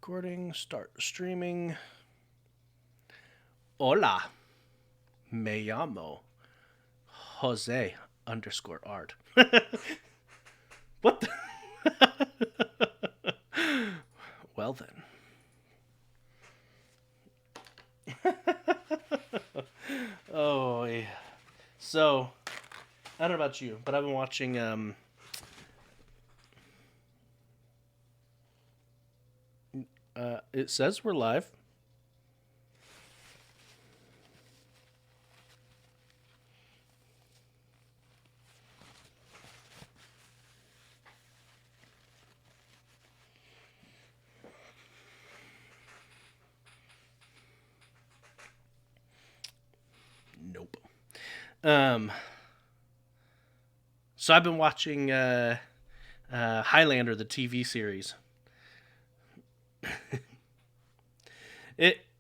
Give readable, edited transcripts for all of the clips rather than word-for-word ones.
Recording, start streaming. Hola, me llamo Jose underscore art. What the? Well then. Oh, yeah. So, I don't know about you, but I've been watching, it says we're live. Nope. So I've been watching Highlander, the TV series.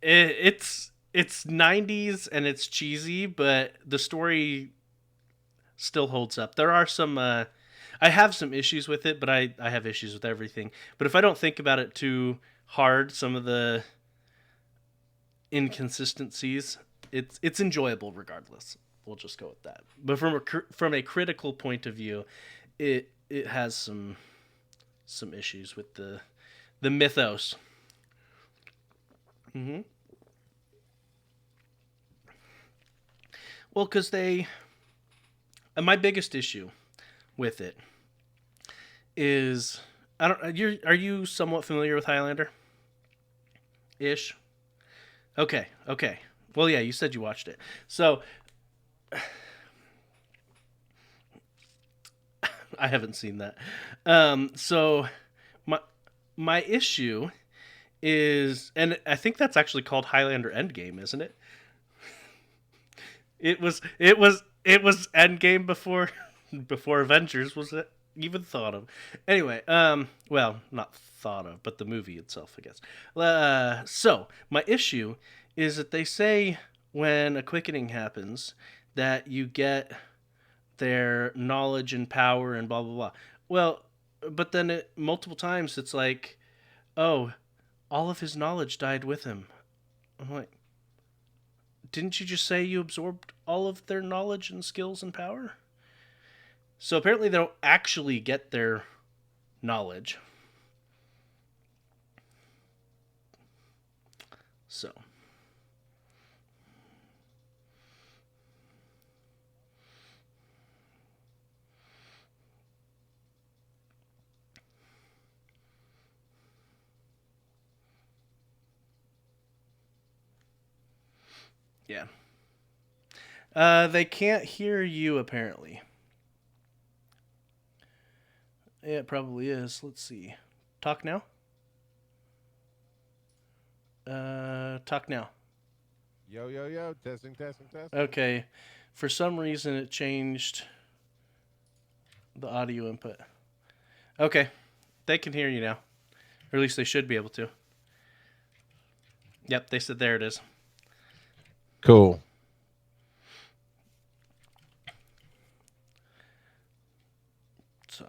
It's 90s and it's cheesy, but the story still holds up. There are some I have some issues with it, but I have issues with everything. But if I don't think about it too hard, some of the inconsistencies, it's enjoyable regardless. We'll just go with that. But from a critical point of view, it has some issues with the mythos. Mm-hmm. Well, because my biggest issue with it is I don't. Are you somewhat familiar with Highlander? Ish. Okay. Okay. Well, yeah, you said you watched it. So I haven't seen that. So my my issue is, and I think that's actually called Highlander Endgame, isn't it? It was Endgame before before Avengers was even thought of. Anyway, well, not thought of, but the movie itself, I guess. So my issue is that they say when a quickening happens that you get their knowledge and power and blah blah blah. Well, but then multiple times it's like, oh, all of his knowledge died with him. I'm like, didn't you just say you absorbed all of their knowledge and skills and power? So apparently they don't actually get their knowledge. So. Yeah. They can't hear you apparently. Yeah, it probably is. Let's see. Talk now. Talk now. Yo, yo, yo, testing, testing, testing. Okay. For some reason, it changed the audio input. Okay. They can hear you now. Or at least they should be able to. Yep, they said there it is. Cool. So,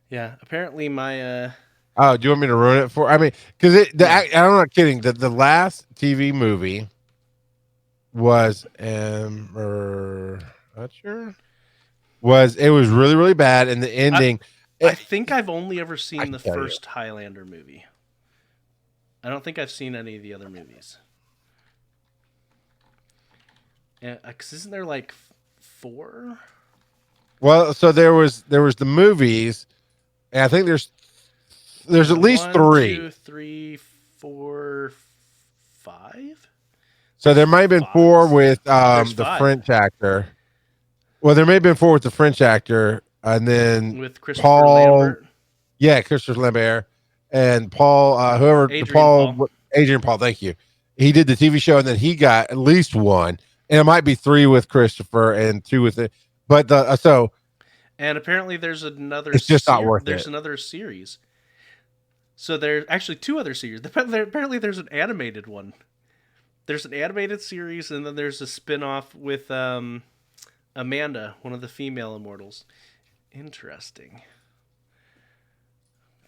yeah. Apparently, my Oh, do you want me to ruin it for? I mean, because yeah. I'm not kidding. The last TV movie was, not sure. It was really really bad, and the I ending. I It, think I've only ever I seen can the tell you. first Highlander movie. I don't think I've seen any of the other movies. Yeah, because isn't there like four? Well, so there was the movies, and I think there's Yeah, at least one, three. two, three, four, five. So there might have been four with There's the five French actor. Well, there may have been four with the French actor, and then with Christopher Paul. Lambert, Yeah, Christopher Lambert and Paul, whoever the Adrian Paul. Adrian Paul. Thank you. He did the TV show, and then he got at least one, and it might be three with Christopher and two with it. But so And apparently there's another it's just not worth it. series. So there's actually two other series. Apparently there's an animated one. There's an animated series, and then there's a spin-off with Amanda, one of the female immortals. Interesting.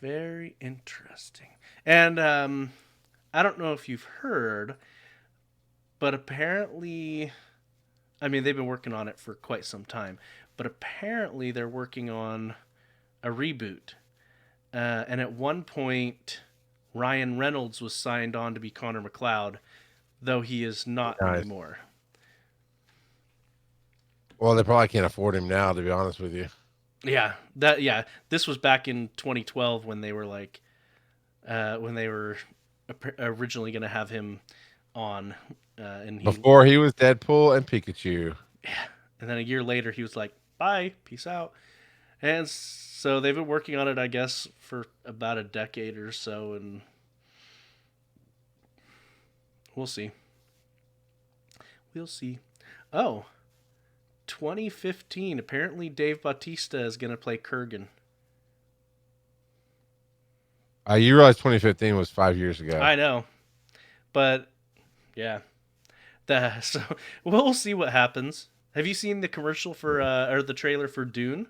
Very interesting. And I don't know if you've heard, but apparently, I mean, they've been working on it for quite some time, but apparently they're working on a reboot. And at one point, Ryan Reynolds was signed on to be Connor McLeod, though he is not Nice. anymore. Well, they probably can't afford him now, to be honest with you. Yeah, this was back in 2012 when they were like, when they were originally going to have him on, and before he was Deadpool and Pikachu. Yeah, and then a year later he was like, "Bye, peace out," and so they've been working on it, I guess, for about a decade or so, and we'll see. We'll see. Oh, 2015. Apparently, Dave Bautista is going to play Kurgan. You realize 2015 was 5 years ago. I know, but yeah, so we'll see what happens. Have you seen the commercial for or the trailer for Dune?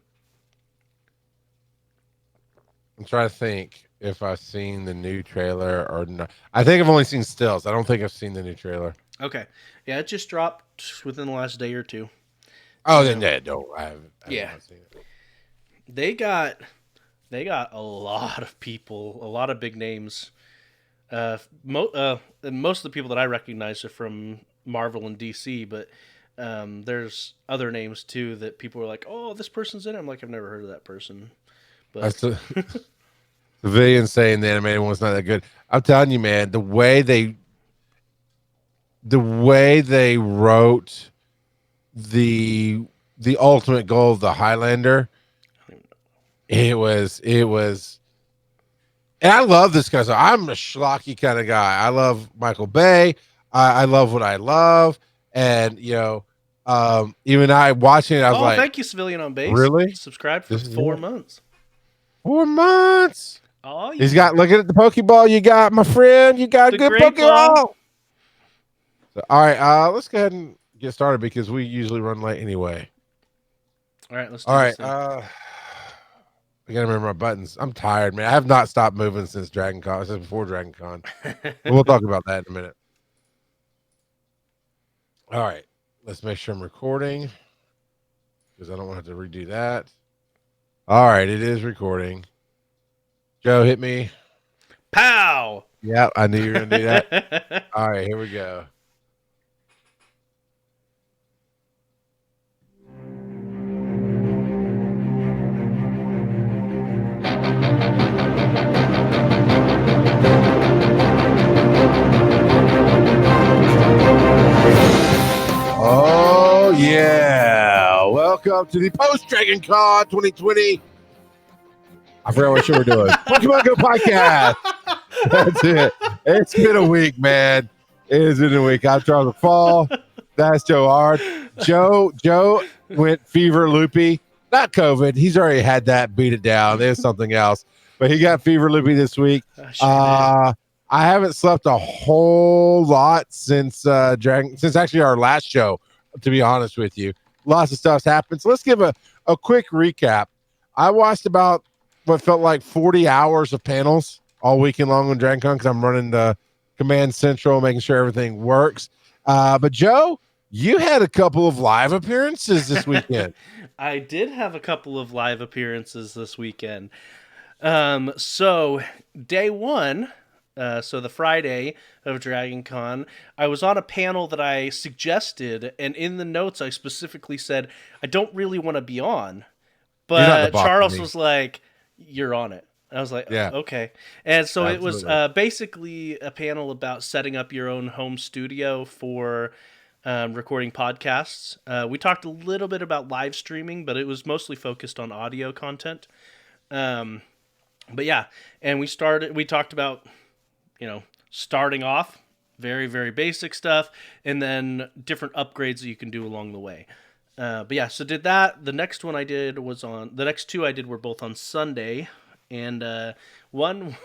I'm trying to think if I've seen the new trailer or not. I think I've only seen stills. I don't think I've seen the new trailer. Okay, yeah, it just dropped within the last day or two. Oh, then yeah, no, I haven't seen it. They got a lot of people, a lot of big names. Most of the people that I recognize are from Marvel and DC, but there's other names too that people are like, "Oh, this person's in it." I'm like, I've never heard of that person. But civilians saying the animated one's not that good. I'm telling you, man, the way they wrote the ultimate goal of the Highlander, it was, and I love this guy. So I'm a schlocky kind of guy. I love Michael Bay. I love what I love, and even I watching it, I was like, thank you, Civilian on Base. Really? Subscribe for 4 months. 4 months. Oh, He's got, looking at the Pokeball you got, my friend. You got a good Pokeball. So, all right, let's go ahead and get started because we usually run late anyway. All right, let's do this. I gotta remember my buttons. I'm tired, man. I have not stopped moving since Dragon Con, since before Dragon Con. We'll talk about that in a minute. All right, let's make sure I'm recording because I don't want to have to redo that. All right, it is recording. Joe, hit me. Pow! Yeah, I knew you were gonna do that. All right, here we go. Oh yeah! Welcome to the post Dragon Con 2020. I forgot what show we're doing. Pokémon GO Podcast. That's it. It's been a week, man. It has been a week. I'm Charles Fall. That's Joe Hard. Joe went fever loopy. Not COVID. He's already had that. Beat it down. There's something else. But he got fever loopy this week. I haven't slept a whole lot since actually our last show, to be honest with you. Lots of stuff's happened. So let's give a quick recap. I watched about what felt like 40 hours of panels all weekend long on Dragon Con because I'm running the Command Central, making sure everything works. But Joe, you had a couple of live appearances this weekend. I did have a couple of live appearances this weekend. So day one, so the Friday of Dragon Con, I was on a panel that I suggested, and in the notes I specifically said, I don't really want to be on. But Charles was like, you're on it. I was like, yeah, okay. And so Absolutely. It was basically a panel about setting up your own home studio for recording podcasts. We talked a little bit about live streaming, but it was mostly focused on audio content. But yeah, and we talked about, starting off very, very basic stuff, and then different upgrades that you can do along the way. But yeah, so did that. The next two I did were both on Sunday, and one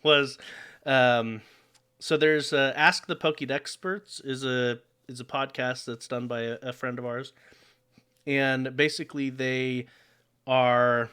was so there's Ask the Pokédexperts is a podcast that's done by a friend of ours, and basically they are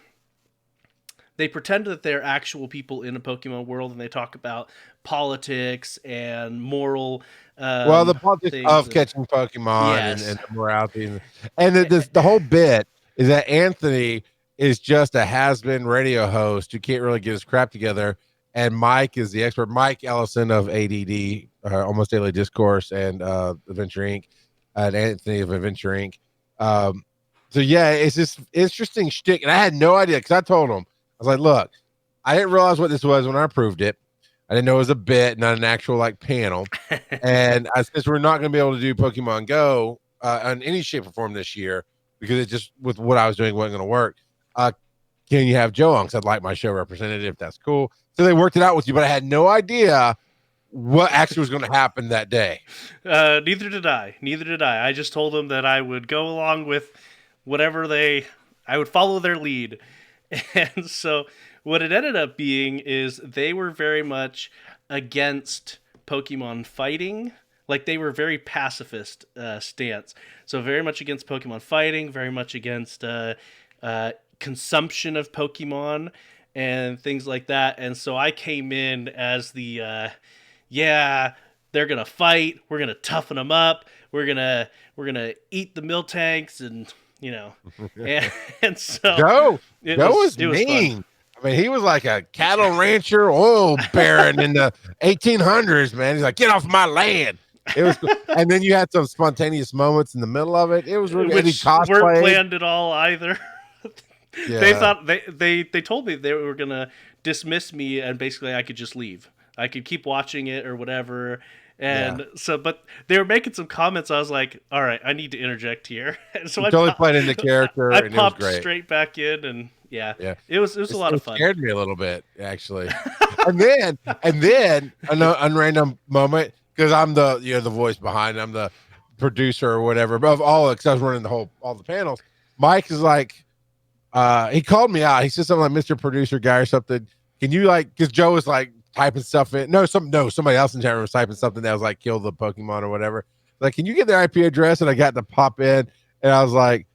they pretend that they're actual people in a Pokemon world, and they talk about politics and moral Well, the politics things. of catching Pokemon and Yes. the morality and the whole bit is that Anthony is just a has-been radio host who can't really get his crap together, and Mike is the expert. Mike Ellison of ADD, Almost Daily Discourse, and Adventure Inc., and Anthony of Adventure Inc. So yeah, it's just interesting shtick, and I had no idea because I told him, I was like, "Look, I didn't realize what this was when I approved it. I didn't know it was a bit, not an actual like panel." And since we're not going to be able to do Pokemon Go in any shape or form this year, because it just with what I was doing wasn't going to work, can you have Joe on? Because I'd like my show representative, if that's cool. So they worked it out with you, but I had no idea what actually was going to happen that day. Neither did I. I just told them that I would go along with whatever I would follow their lead. And so what it ended up being is they were very much against Pokemon fighting. Like, they were very pacifist stance. So very much against Pokemon fighting, very much against consumption of Pokemon and things like that. And so I came in as the yeah, they're gonna fight. We're gonna toughen them up. We're gonna eat the Miltanks, and and so Joe was it was mean. fun. I mean, he was like a cattle rancher, oil baron in the 1800s. Man, he's like, "Get off my land." It was, and then you had some spontaneous moments in the middle of it. It was really Which weren't planned at all either. Yeah. They thought they told me they were gonna dismiss me, and basically I could just leave. I could keep watching it or whatever. And so, but they were making some comments. I was like, all right, I need to interject here. And so I totally played into character. I and popped it was great. straight back in, and yeah, it was a lot of fun. It scared me a little bit, actually. and then a random moment, because I'm the the voice behind, I'm the producer or whatever, but of all, because I was running all the panels. Mike is like, he called me out. He said something like, "Mr. Producer Guy" or something. Can you because Joe was like typing stuff in. Somebody else in the chat room was typing something that was like kill the Pokemon or whatever. Like, can you get their IP address? And I got to pop in, and I was like,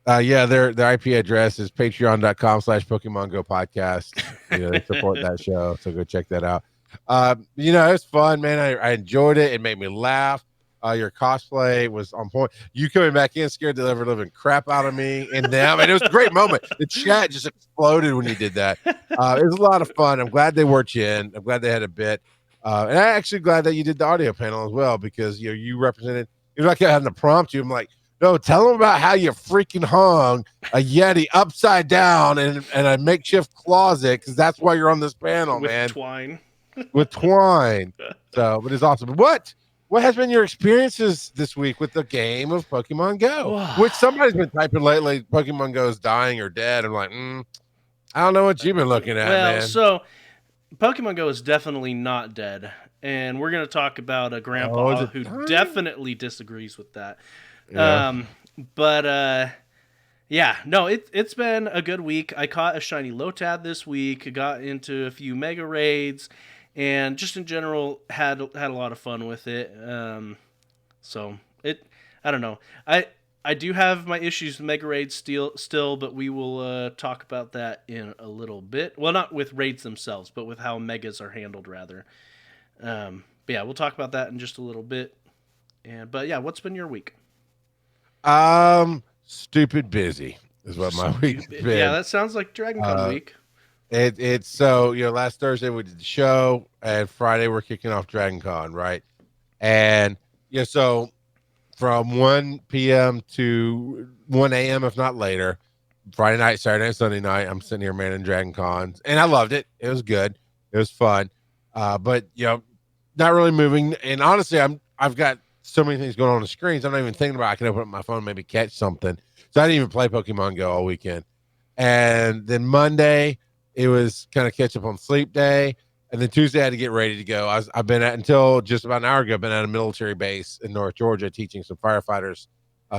yeah, their IP address is patreon.com/Pokemon GO Podcast. They support that show, so go check that out. It was fun, man. I enjoyed it. It made me laugh. Your cosplay was on point. You coming back in scared the ever living crap out of me and them. And it was a great moment. The chat just exploded when you did that. It was a lot of fun. I'm glad they worked you in. I'm glad they had a bit. And I'm actually glad that you did the audio panel as well, because you represented. It was like I had to prompt you. I'm like, no, tell them about how you freaking hung a Yeti upside down in a makeshift closet, because that's why you're on this panel, with man. Twine. With twine. So, but it's awesome. What has been your experiences this week with the game of Pokemon Go? Which somebody's been typing lately, Pokemon Go is dying or dead. I'm like, I don't know what you've been looking at, man. So Pokemon Go is definitely not dead. And we're going to talk about a grandpa who definitely disagrees with that. Yeah. It's been a good week. I caught a shiny Lotad this week, got into a few mega raids, and just in general had a lot of fun with it. I don't know. I do have my issues with mega raids still, but we will talk about that in a little bit. Well, not with raids themselves, but with how megas are handled rather. We'll talk about that in just a little bit. But what's been your week? Stupid busy is what my week's been. Yeah, that sounds like Dragon Con week. It's so, last Thursday we did the show, and Friday we're kicking off Dragon Con, right? And so from 1 p.m. to 1 a.m., if not later, Friday night, Saturday, and Sunday night, I'm sitting here manning Dragon Con, and I loved it. It was good. It was fun. But not really moving. And honestly, I've got so many things going on the screens. I'm not even thinking about I can open up my phone and maybe catch something. So I didn't even play Pokemon Go all weekend. And then Monday, it was kind of catch up on sleep day. And then Tuesday, I had to get ready to go. I've been until just about an hour ago, been at a military base in North Georgia teaching some firefighters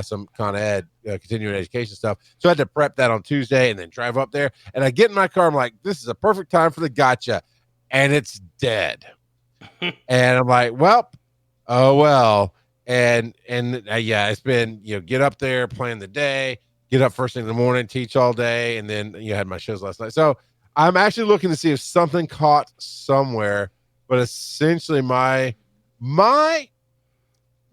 some Con Ed, continuing education stuff. So I had to prep that on Tuesday and then drive up there. And I get in my car. I'm like, this is a perfect time for the gotcha. And it's dead. And I'm like, well, oh, well. And it's been, get up there, plan the day, get up first thing in the morning, teach all day. And then, had my shows last night. So I'm actually looking to see if something caught somewhere, but essentially my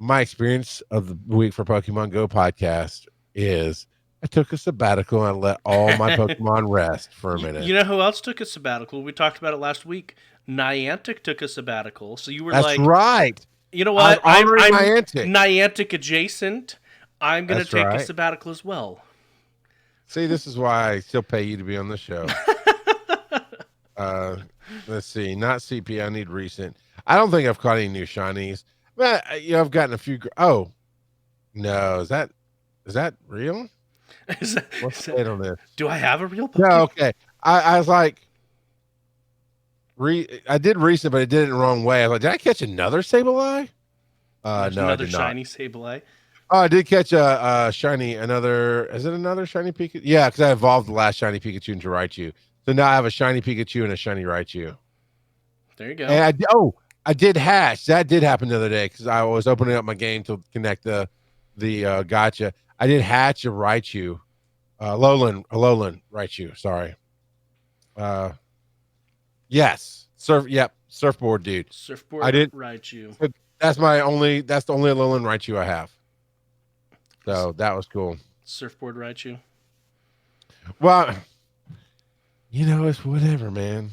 experience of the week for Pokemon Go podcast is I took a sabbatical and let all my Pokemon rest for a minute. You know who else took a sabbatical? We talked about it last week. Niantic took a sabbatical. So you were That's like, right. you know what? I'm I'm Niantic. Niantic adjacent. I'm going to That's take a right. sabbatical as well. See, this is why I still pay you to be on the show. Let's see. Not CP. I need recent. I don't think I've caught any new shinies. But I've gotten a few. Oh no, is that real? What's the date on this? Do I have a real Pokemon? No, okay. I was like, I did recent, but I did it in the wrong way. I was like, did I catch another Sableye? No, another I did shiny not. Sableye. Oh, I did catch a shiny. Is it another shiny Pikachu? Yeah, because I evolved the last shiny Pikachu into Raichu. So now I have a shiny Pikachu and a shiny Raichu. There you go. And I did hatch. That did happen the other day because I was opening up my game to connect the gotcha. I did hatch a Raichu, Alolan Raichu. Sorry. Yes. Surfboard dude. Surfboard I did Raichu. That's the only Alolan Raichu I have. So that was cool. Surfboard Raichu. Well, it's whatever, man.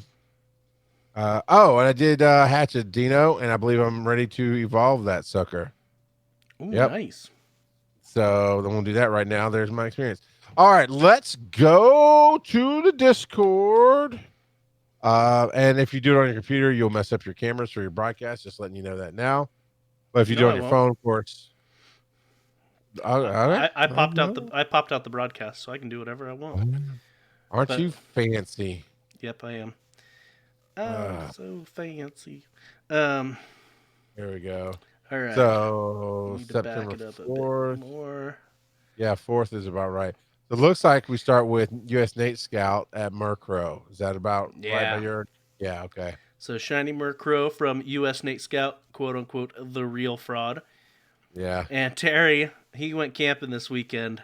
And I did hatch a Dino, and I believe I'm ready to evolve that sucker. Ooh, nice. So then we'll do that right now. There's my experience. All right, let's go to the Discord. And if you do it on your computer, you'll mess up your cameras for your broadcast. Just letting you know that now. But if you do it on your phone, of course. I popped out the broadcast, so I can do whatever I want. Aren't you fancy? Yep, I am. So fancy. Here we go. All right. So Need to September back it up 4th. a bit more. Yeah, 4th is about right. So it looks like we start with U.S. Nate Scout at Murkrow. Is that about right by your? Yeah, okay. So shiny Murkrow from U.S. Nate Scout, quote unquote, the real fraud. Yeah. And Terry, he went camping this weekend,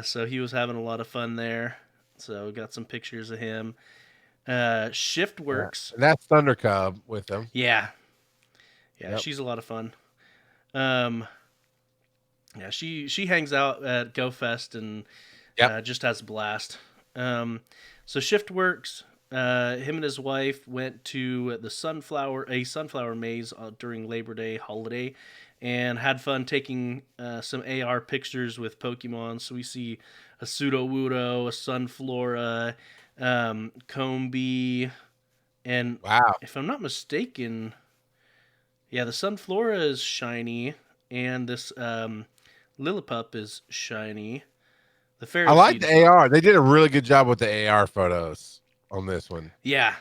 so he was having a lot of fun there. So we got some pictures of him. Shiftworks. Yeah. That's Thunder Cub with him. Yeah. Yep. She's a lot of fun. Yeah, she hangs out at Go Fest and just has a blast. So Shiftworks, him and his wife went to the sunflower maze during Labor Day holiday and had fun taking some AR pictures with Pokemon. So we see a Sudowoodo, a Sunflora, Combee, and if I'm not mistaken, the Sunflora is shiny, and this Lillipup is shiny. The Ferroseed. I like the AR. They did a really good job with the AR photos on this one. Yeah,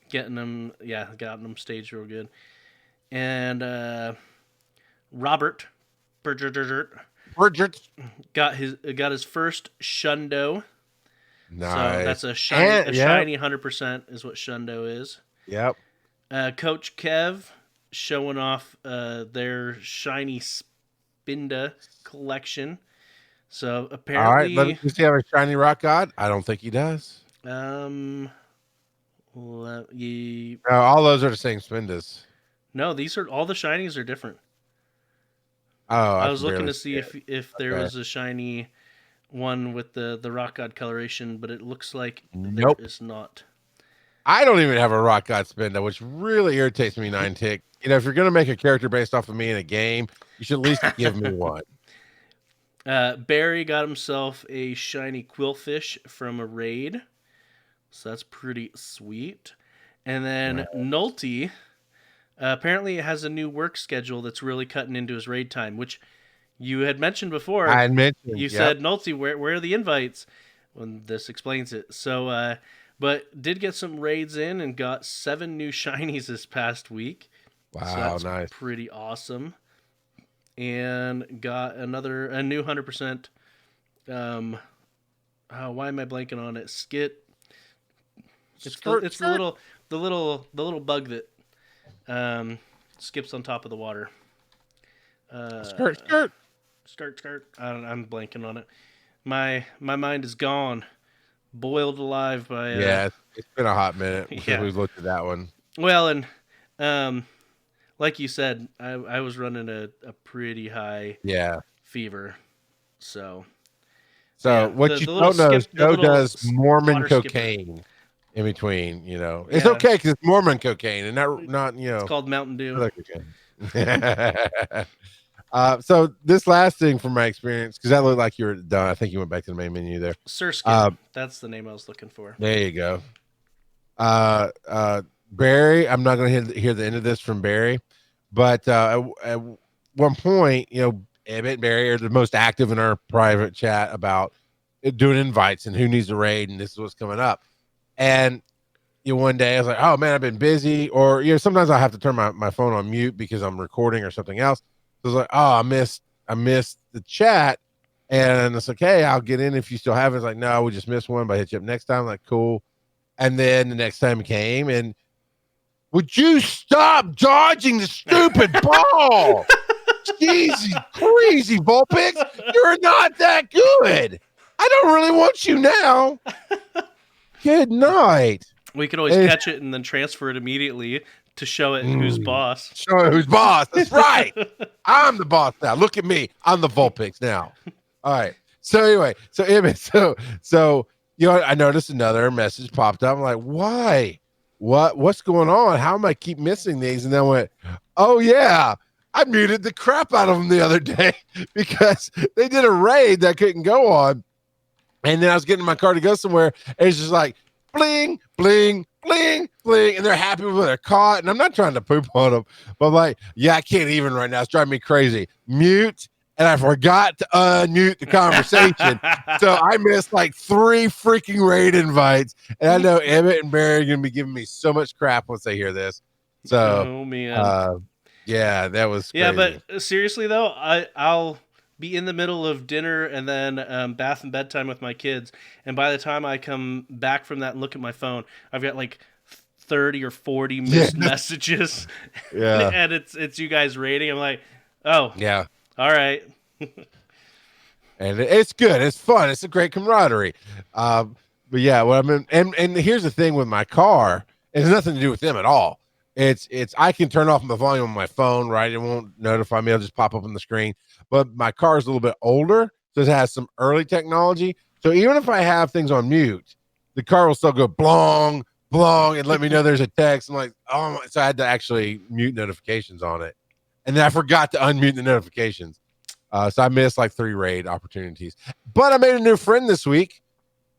getting them staged real good. And Robert got his first Shundo. Nice. So that's a shiny 100% is what Shundo is. Yep. Coach Kev showing off their shiny Spinda collection. So apparently, all right. Does he have a shiny Rock God? I don't think he does. No, all those are the same Spindas. No, these are all the shinies are different. Oh, I was looking to see if there was a shiny one with the Rock God coloration, but it looks like there is not. I don't even have a Rock God Spinda, which really irritates me, Niantic. If you're going to make a character based off of me in a game, you should at least give me one. Barry got himself a shiny Quillfish from a raid, so that's pretty sweet. And then Nolte apparently has a new work schedule that's really cutting into his raid time, which you had mentioned before. I had mentioned. You said, Nolte, where are the invites? Well, this explains it. So, but did get some raids in and got 7 new shinies this past week. Wow, so that's nice. Pretty awesome. And got a new 100%. Why am I blanking on it? Skit. It's the little bug that skips on top of the water. Skirt. I'm blanking on it. My mind is gone, boiled alive by It's been a hot minute since Yeah. we've looked at that one. Well, and like you said, I was running a pretty high Yeah. fever, so So yeah. what you The little don't know is skip, the Joe little does Mormon water skipper. cocaine in between. It's Yeah. okay because it's Mormon cocaine and not It's called Mountain Dew. other cocaine. So this last thing from my experience, because that looked like you were done. I think you went back to the main menu there. Sir Skip. That's the name I was looking for. There you go. Barry, I'm not going to hear the end of this from Barry, but at one point, Emmett and Barry are the most active in our private chat about doing invites and who needs a raid, and this is what's coming up. And one day I was like, oh man, I've been busy, or sometimes I have to turn my phone on mute because I'm recording or something else. So I was like, oh, I missed the chat, and it's like, hey, I'll get in if you still have it. It's like, no, we just missed one, but I hit you up next time. I'm like, cool. And then the next time it came, and would you stop dodging the stupid ball? Jesus, crazy Vulpix, you're not that good. I don't really want you now. Good night. We could always catch it and then transfer it immediately to show it who's boss. Show it who's boss. That's right. I'm the boss now. Look at me. I'm the Vulpix now. All right. So anyway, so I noticed another message popped up. I'm like, why? What's going on? How am I keep missing these? And then I went, oh yeah, I muted the crap out of them the other day because they did a raid that I couldn't go on. And then I was getting in my car to go somewhere, and it's just like bling, bling, bling, bling, and they're happy with what they're caught. And I'm not trying to poop on them, but I'm like, yeah, I can't even right now. It's driving me crazy. Mute. And I forgot to unmute the conversation. So I missed like 3 freaking raid invites. And I know Emmett and Barry are going to be giving me so much crap once they hear this. So, oh, man. Yeah, that was crazy. Yeah, but seriously, though, I'll be in the middle of dinner and then bath and bedtime with my kids. And by the time I come back from that and look at my phone, I've got like 30 or 40 missed messages. Yeah. And it's you guys raiding. I'm like, oh. Yeah. All right. And it's good. It's fun. It's a great camaraderie. But yeah, what I mean, and here's the thing with my car. It has nothing to do with them at all. It's I can turn off the volume on my phone, right? It won't notify me. I'll just pop up on the screen. But my car is a little bit older, so it has some early technology. So even if I have things on mute, the car will still go blong, blong, and let me know there's a text. I'm like, oh, so I had to actually mute notifications on it. And then I forgot to unmute the notifications. So I missed like 3 raid opportunities. But I made a new friend this week.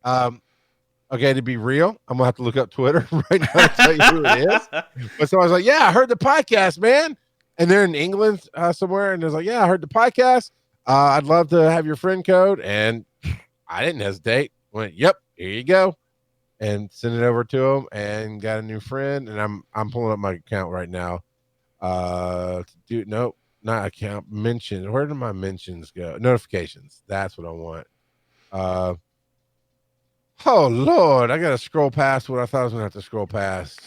Okay, to be real, I'm going to have to look up Twitter right now to tell you who it is. But so I was like, yeah, I heard the podcast, man. And they're in England somewhere. And I was like, yeah, I heard the podcast. I'd love to have your friend code. And I didn't hesitate. Went, yep, here you go. And sent it over to them and got a new friend. And I'm pulling up my account right now. Nope, not account mention. Where did my mentions go? Notifications. That's what I want. Oh Lord, I gotta scroll past what I thought I was gonna have to scroll past.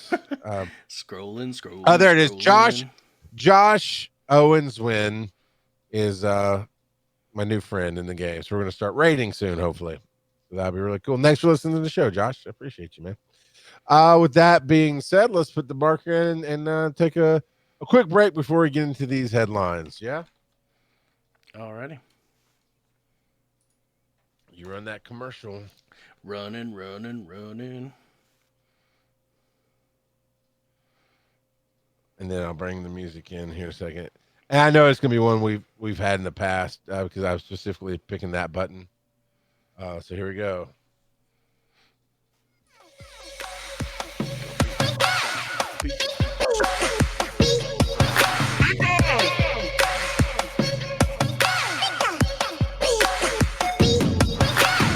Scrolling. Oh, there it is. Josh Owens Wynn is my new friend in the game. So we're gonna start rating soon, hopefully. So that'll be really cool. Thanks for listening to the show, Josh. I appreciate you, man. With that being said, let's put the marker in and take a quick break before we get into these headlines. Yeah. Alrighty. You run that commercial. Running. And then I'll bring the music in here a second. And I know it's gonna be one we've had in the past because I was specifically picking that button. So here we go.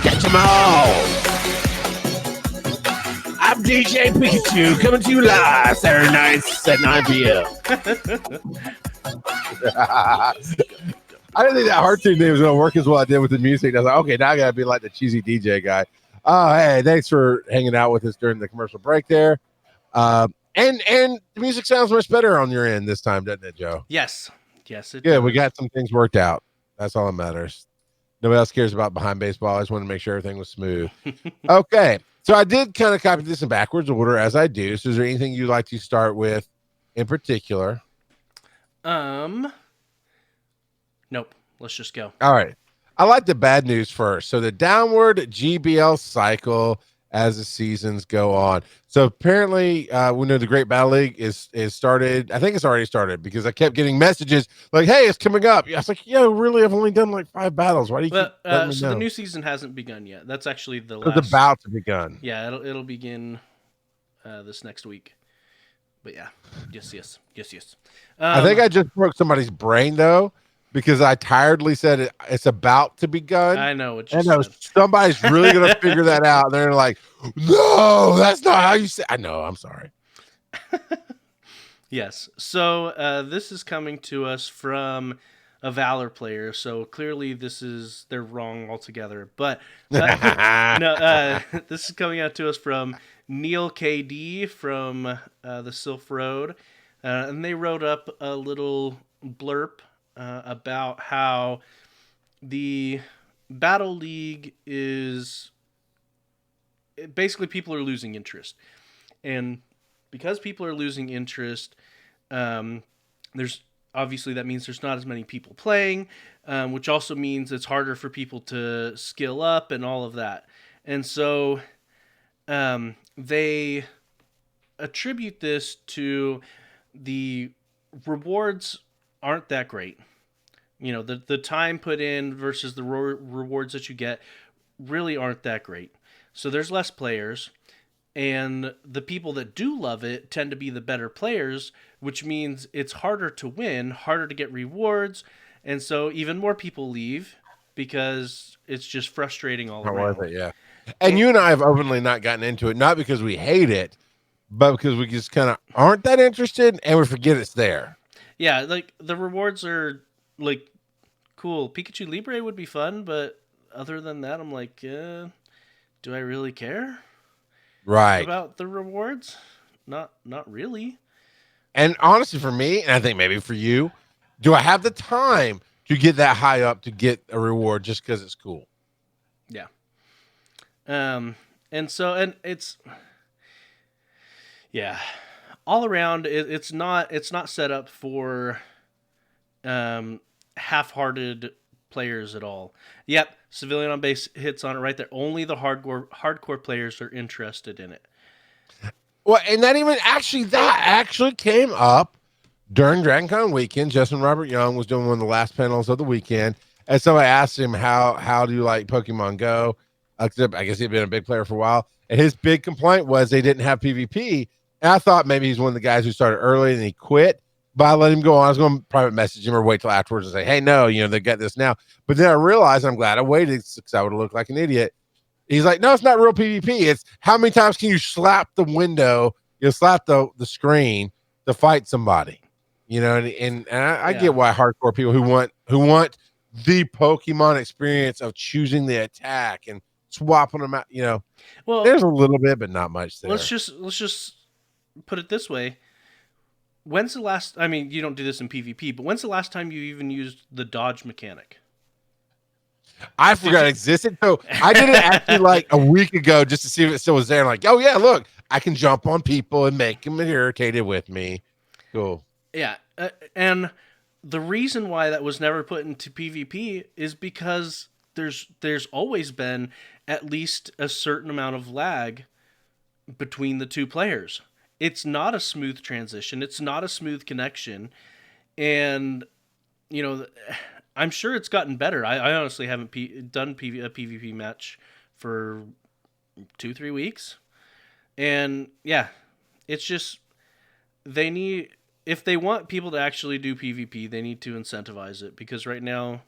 Catch 'em all. I'm DJ Pikachu coming to you live Saturday nights at 9 p.m. I didn't think that heart tune thing was going to work as well I did with the music. I was like, okay, now I got to be like the cheesy DJ guy. Oh, hey, thanks for hanging out with us during the commercial break there. And the music sounds much better on your end this time, doesn't it, Joe? Yes, it Yeah, does. we got some things worked out. That's all that matters. Nobody else cares about behind baseball. I just wanted to make sure everything was smooth. Okay. So I did kind of copy this in backwards order as I do. So is there anything you'd like to start with in particular? Nope. Let's just go. All right. I like the bad news first. So the downward GBL cycle as the seasons go on. So apparently, we know the Great Battle League is started. I think it's already started because I kept getting messages like, "Hey, it's coming up." I was like, "Yeah, really? I've only done like 5 battles. Why do you keep letting me So know?" the new season hasn't begun yet. That's actually the It's last. about to begun. Yeah, it'll begin this next week. But yeah, yes. I think I just broke somebody's brain though, because I tiredly said it's about to begun. I know what you And said. somebody's really gonna figure that out. They're like, "No, that's not how you say." I know. I'm sorry. Yes. So this is coming to us from a Valor player. So clearly they're wrong altogether. But no, this is coming out to us from Neil KD from the Sylph Road. And they wrote up a little blurb about how the Battle League is basically people are losing interest. And because people are losing interest, there's obviously that means there's not as many people playing, which also means it's harder for people to skill up and all of that. And so they attribute this to the rewards aren't that great. You know, the time put in versus the rewards that you get really aren't that great. So there's less players, and the people that do love it tend to be the better players, which means it's harder to win, harder to get rewards, and so even more people leave because it's just frustrating all around. Worth it, yeah. And you and I have openly not gotten into it, not because we hate it, but because we just kind of aren't that interested and we forget it's there. Yeah, like the rewards are like cool. Pikachu Libre would be fun, but other than that, I'm like, do I really care? Right. About the rewards? Not really. And honestly, for me, and I think maybe for you, do I have the time to get that high up to get a reward just because it's cool? Yeah. And it's yeah, all around it's not set up for half-hearted players at all. Yep, Civilian on Base hits on it right there. Only the hardcore players are interested in it. Well, and that actually came up during DragonCon weekend. Justin Robert Young was doing one of the last panels of the weekend, and so I asked him how do you like Pokemon Go? I guess he'd been a big player for a while, and his big complaint was they didn't have PvP. And I thought maybe he's one of the guys who started early and he quit. But I let him go on. I was going to private message him or wait till afterwards and say, "Hey, no, they got this now." But then I realized I'm glad I waited because I would have looked like an idiot. He's like, "No, it's not real PvP. It's how many times can you slap the window, slap the screen to fight somebody." And I get why hardcore people who want the Pokemon experience of choosing the attack and swapping them out. Well, there's a little bit, but not much there. Let's just put it this way. When's the last? I mean, you don't do this in PvP, but when's the last time you even used the dodge mechanic? I forgot it existed. So I did it actually like a week ago just to see if it still was there. I'm like, oh yeah, look, I can jump on people and make them irritated with me. Cool. Yeah, and the reason why that was never put into PvP is because there's always been at least a certain amount of lag between the two players. It's not a smooth transition. It's not a smooth connection, and I'm sure it's gotten better. I honestly haven't done a PvP match for 2-3 weeks, and yeah, it's just they need. If they want people to actually do PvP, they need to incentivize it because right now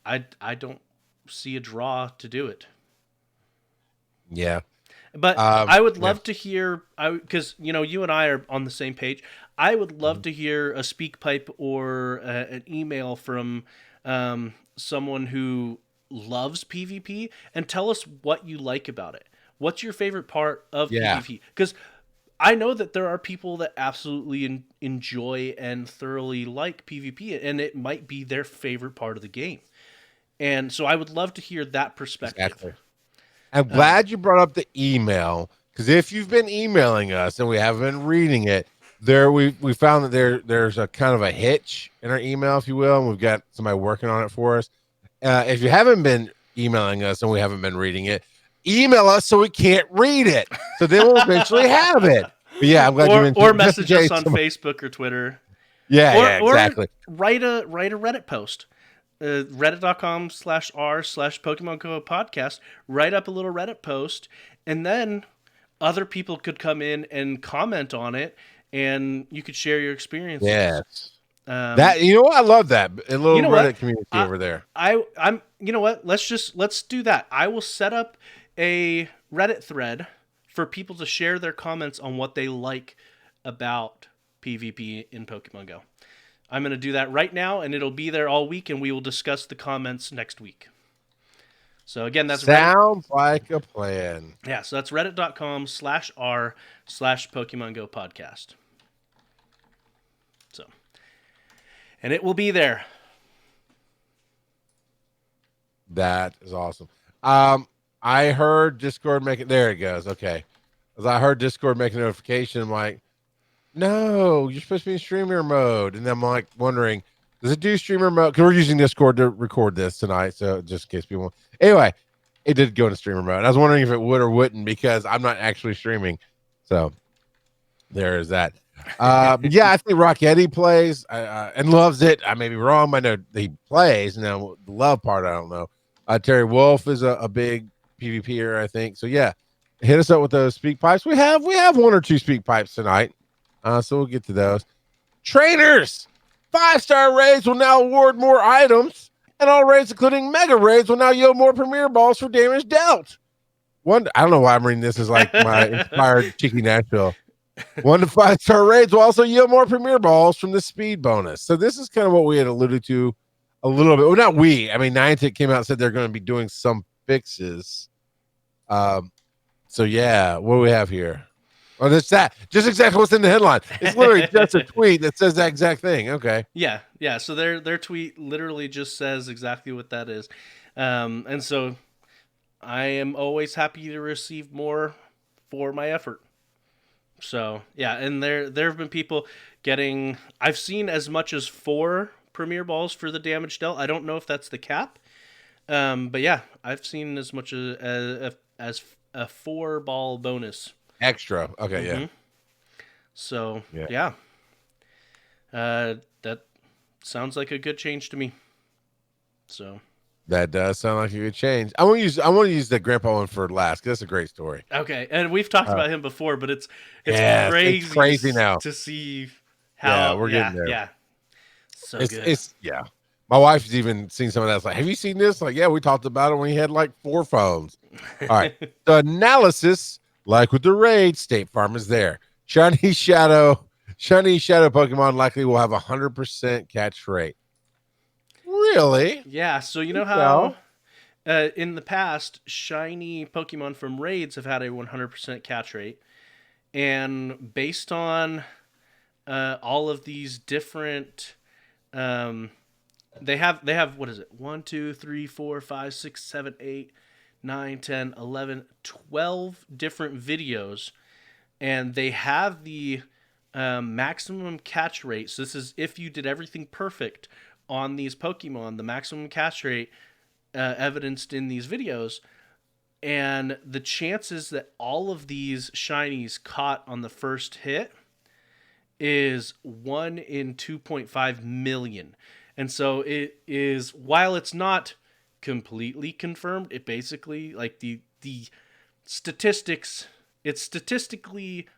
I don't see a draw to do it. Yeah. But I would love to hear, because you and I are on the same page. I would love to hear a speak pipe or an email from someone who loves PvP and tell us what you like about it. What's your favorite part of PvP? Because I know that there are people that absolutely enjoy and thoroughly like PvP, and it might be their favorite part of the game. And so I would love to hear that perspective. Exactly. I'm glad you brought up the email, because if you've been emailing us and we haven't been reading it, we found that there's a kind of a hitch in our email, if you will, and we've got somebody working on it for us. If you haven't been emailing us and we haven't been reading it, email us so we can't read it. So then we'll eventually have it. But yeah, I'm glad you mentioned or message us on Facebook or Twitter. Yeah, exactly. Or write a Reddit post. Reddit.com/r/Pokemon GO Podcast. Write up a little Reddit post, and then other people could come in and comment on it, and you could share your experiences. Yes. That I love that. A little Reddit community over there. I'm you know what? Let's do that. I will set up a Reddit thread for people to share their comments on what they like about PvP in Pokemon Go. I'm going to do that right now, and it'll be there all week, and we will discuss the comments next week. So again, that's sounds like a plan. Yeah, so that's reddit.com/r/Pokemon GO Podcast. So, and it will be there. That is awesome. I heard Discord make it. There it goes. Okay. As I heard Discord make a notification, I'm like, no, you're supposed to be in streamer mode. And then I'm like wondering, does it do streamer mode? Because we're using Discord to record this tonight. So just in case people. Anyway, it did go into streamer mode. I was wondering if it would or wouldn't because I'm not actually streaming. So there is that. Yeah, I think Rocketti plays and loves it. I may be wrong. I know he plays. Now, the love part, I don't know. Terry Wolf is a big PvPer, I think. So yeah, hit us up with those speak pipes. We have one or two speak pipes tonight. So we'll get to those. Trainers, 5-star raids will now award more items, and all raids, including mega raids, will now yield more premier balls for damage dealt. I don't know why I'm reading this as like my inspired Cheeky Nashville. 1 to 5-star raids will also yield more premier balls from the speed bonus. So this is kind of what we had alluded to a little bit. Well, not we. I mean, Niantic came out and said they're going to be doing some fixes. So yeah, what do we have here? Oh, that's that. Just exactly what's in the headline. It's literally just a tweet that says that exact thing. Okay. Yeah. So their tweet literally just says exactly what that is. And so I am always happy to receive more for my effort. So yeah, and there have been people getting. I've seen as much as 4 premier balls for the damage dealt. I don't know if that's the cap, but yeah, I've seen as much as a 4-ball bonus extra. Okay, yeah. So yeah, that sounds like a good change to me. So. That does sound like a good change. I want to use the grandpa one for last because that's a great story. Okay, and we've talked about him before, but it's crazy now to see how we're getting there. Yeah, so good. It's My wife's even seen some of that. It's like, have you seen this? Like, yeah, we talked about it when he had like 4 phones. All right, the analysis, like with the raid, State Farm is there. Shiny Shadow Pokemon likely will have 100% catch rate. Really? Yeah, so you know how in the past, shiny Pokemon from raids have had a 100% catch rate. And based on all of these different... they have, what is it? 1, 2, 3, 4, 5, 6, 7, 8, 9, 10, 11, 12 different videos. And they have the maximum catch rate. So this is if you did everything perfect on these Pokemon, the maximum catch rate evidenced in these videos, and the chances that all of these shinies caught on the first hit is 1 in 2.5 million. And so it is, while it's not completely confirmed, it basically, like the statistics, it's statistically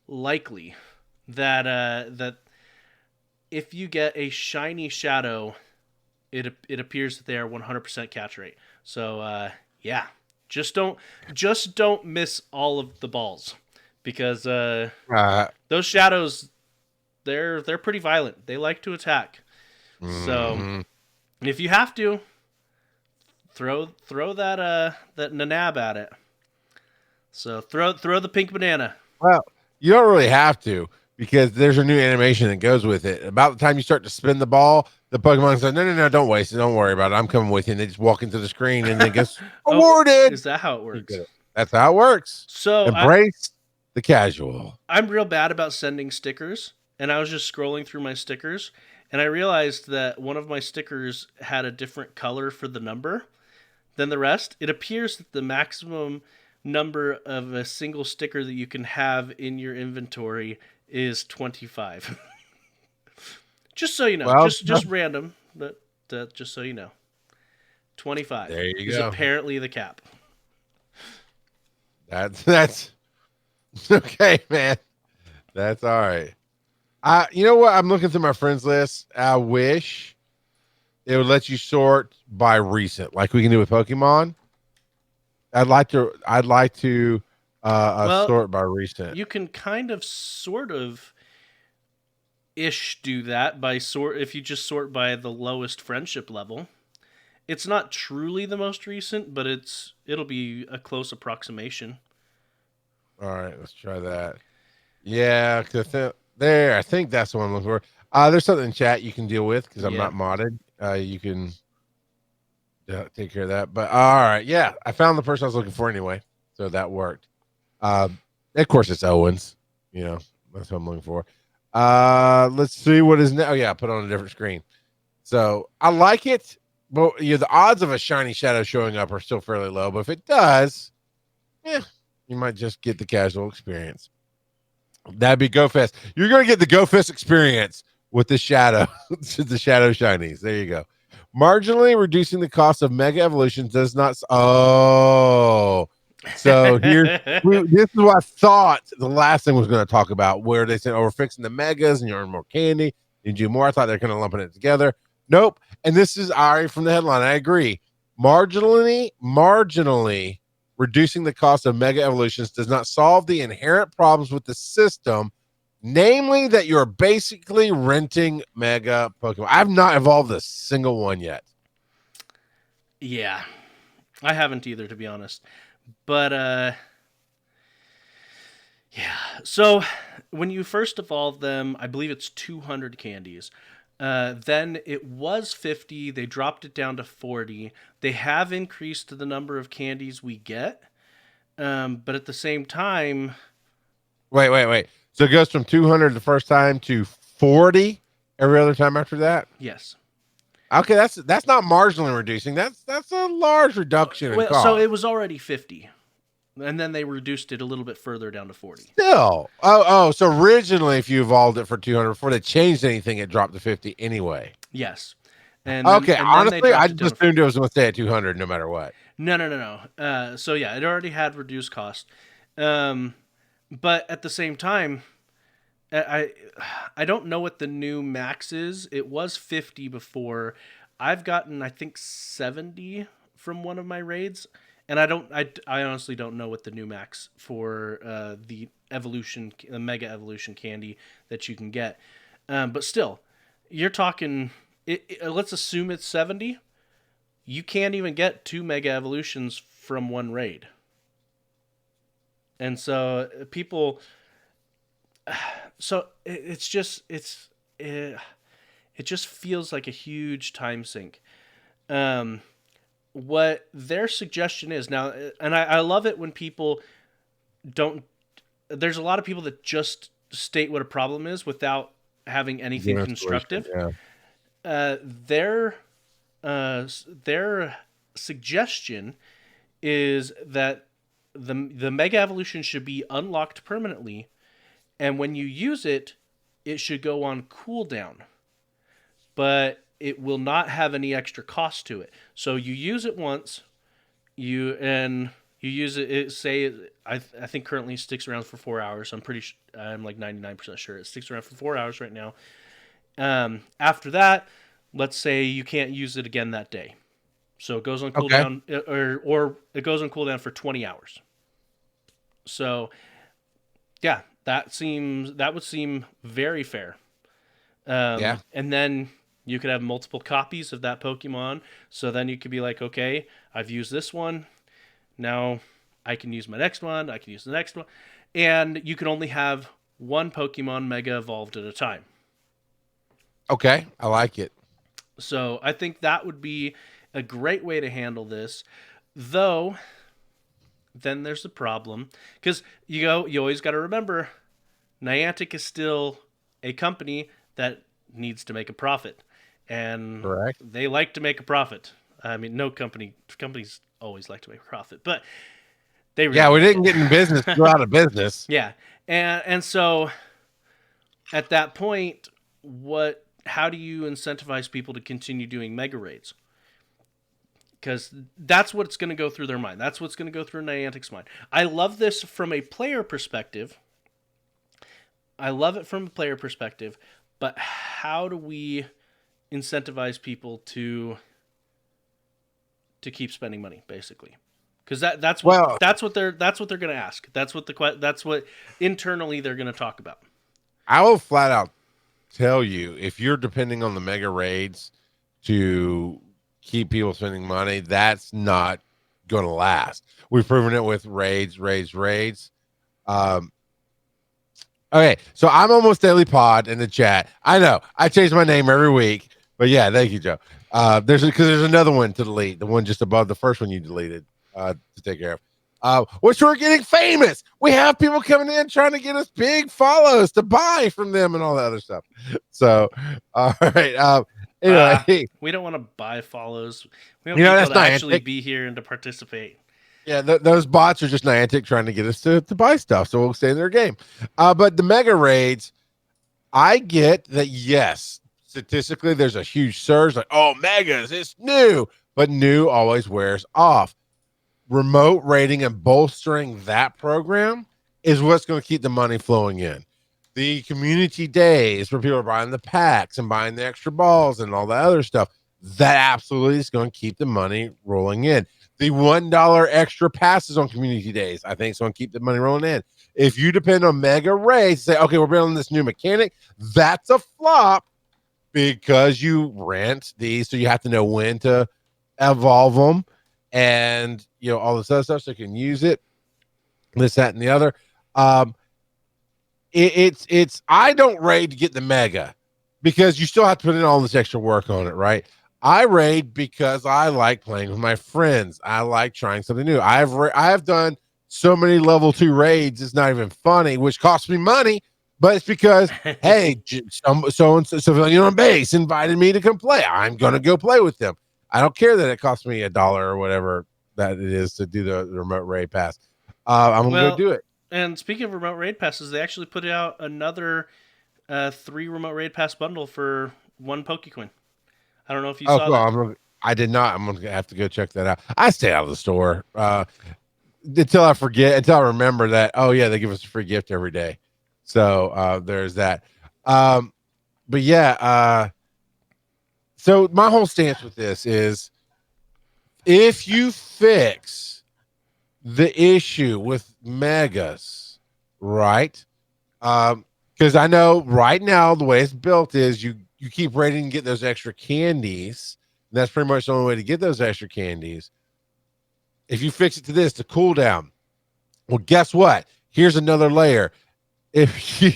likely that that if you get a shiny Shadow, it appears that they are 100% catch rate. So yeah, just don't miss all of the balls, because those Shadows, they're pretty violent. They like to attack. So if you have to, throw that Nanab at it. So throw the pink banana. Well, you don't really have to, because there's a new animation that goes with it. About the time you start to spin the ball, the Pokemon says, no, don't waste it. Don't worry about it. I'm coming with you. And they just walk into the screen and then gets awarded. Is that how it works? That's how it works. So embrace the casual. I'm real bad about sending stickers, and I was just scrolling through my stickers, and I realized that one of my stickers had a different color for the number than the rest. It appears that the maximum number of a single sticker that you can have in your inventory is 25. Just so you know, well, just random, but just so you know, 25 there you is go. apparently the cap. That's okay, man. That's all right. You know what? I'm looking through my friends list. I wish it would let you sort by recent, like we can do with Pokemon. I'd like to sort by recent. You can kind of sort of ish do that by if you just sort by the lowest friendship level. It's not truly the most recent, but it'll be a close approximation. All right, let's try that. Yeah, because I think that's the one I'm looking for. There's something in chat you can deal with because I'm not modded. You can take care of that. But all right, yeah, I found the person I was looking for anyway, so that worked. Of course, it's Owens. You know, that's what I'm looking for. Let's see what is now. Oh yeah, put on a different screen. So I like it, but the odds of a shiny shadow showing up are still fairly low. But if it does, you might just get the casual experience. That'd be GoFest. You're gonna get the GoFest experience with the shadow, the shadow shinies. There you go. Marginally reducing the cost of Mega Evolutions does not. So this is what I thought the last thing was going to talk about, where they said, we're fixing the megas and you earn more candy, you do more. I thought they're kind of lumping it together. Nope. And this is Ari from the headline. I agree. Marginally reducing the cost of Mega Evolutions does not solve the inherent problems with the system, namely that you're basically renting Mega Pokemon. I've not evolved a single one yet. Yeah, I haven't either, to be honest. But, yeah. So, when you first evolve them, I believe it's 200 candies. Then it was 50. They dropped it down to 40. They have increased the number of candies we get. But at the same time... Wait. So it goes from 200 the first time to 40 every other time after that? Yes. Okay, that's not marginally reducing. That's a large reduction in cost. So it was already 50. And then they reduced it a little bit further down to 40. Still. So originally if you evolved it for 200 before they changed anything, it dropped to 50 anyway. Yes. Honestly, I just assumed it was going to stay at 200 no matter what. No. So yeah, it already had reduced cost. But at the same time, I don't know what the new max is. It was 50 before. I've gotten, I think, 70 from one of my raids, and I honestly don't know what the new max for the Mega Evolution candy that you can get. But still, you're talking. Let's assume it's 70. You can't even get 2 Mega Evolutions from one raid. And so people, so it just feels like a huge time sink. What their suggestion is now, and I love it when people don't. There's a lot of people that just state what a problem is without having anything constructive. Yeah. Their suggestion is that the Mega Evolution should be unlocked permanently, and when you use it, it should go on cooldown. But it will not have any extra cost to it. So you use it once, you use it. I think currently it sticks around for 4 hours. I'm like 99% sure it sticks around for 4 hours right now. After that, let's say you can't use it again that day. So it goes on cooldown, or it goes on cooldown for 20 hours. So, yeah, that would seem very fair. And then you could have multiple copies of that Pokemon. So then you could be like, okay, I've used this one. Now I can use my next one. I can use the next one. And you can only have one Pokemon Mega evolved at a time. Okay, I like it. So I think that would be a great way to handle this. Though, then there's the problem. Because you always got to remember, Niantic is still a company that needs to make a profit. And Correct. they like to make a profit. I mean, no companies always like to make a profit, but they really we didn't get in business to go out of business. Yeah. And so at that point, how do you incentivize people to continue doing mega raids? Because that's what's going to go through their mind. That's what's going to go through Niantic's mind. I love this from a player perspective. But how do we incentivize people to keep spending money, basically? Because that's what they're going to ask. That's what internally they're going to talk about. I will flat out tell you, if you're depending on the mega raids to keep people spending money, that's not going to last. We've proven it with raids. Okay, so I'm almost Daily Pod in the chat. I know I change my name every week, but yeah, thank you, Joe. There's another one to delete, the one just above the first one you deleted to take care of. Which we're getting famous. We have people coming in trying to get us big follows to buy from them and all that other stuff. So, all right. Anyway, we don't want to buy follows. We want people to actually be here and to participate. Yeah, those bots are just Niantic trying to get us to buy stuff, so we'll stay in their game. But the mega raids, I get that, yes, statistically there's a huge surge, like, oh, megas, it's new, but new always wears off. Remote raiding and bolstering that program is what's going to keep the money flowing in. The community days where people are buying the packs and buying the extra balls and all that other stuff, that absolutely is going to keep the money rolling in. The $1 extra passes on community days, I think, is going to keep the money rolling in. If you depend on mega raids, say, okay, we're building this new mechanic, that's a flop because you rent these, so you have to know when to evolve them and, all this other stuff so you can use it, this, that, and the other. I don't raid to get the mega because you still have to put in all this extra work on it, right? I raid because I like playing with my friends. I like trying something new. I have done so many level 2 raids, it's not even funny, which costs me money, but it's because, hey, civilian on base invited me to come play. I'm going to go play with them. I don't care that it costs me $1 or whatever that it is to do the remote raid pass. I'm going to go do it. And speaking of remote raid passes, they actually put out another 3 remote raid pass bundle for 1 Pokecoin. I don't know if you saw that. I did not. I'm going to have to go check that out. I stay out of the store until I remember that, oh, yeah, they give us a free gift every day. So there's that. But yeah, so my whole stance with this is if you fix the issue with megas, right? Because I know right now the way it's built is you keep raiding and get those extra candies. That's pretty much the only way to get those extra candies. If you fix it to this, the cooldown, well, guess what? Here's another layer. If you,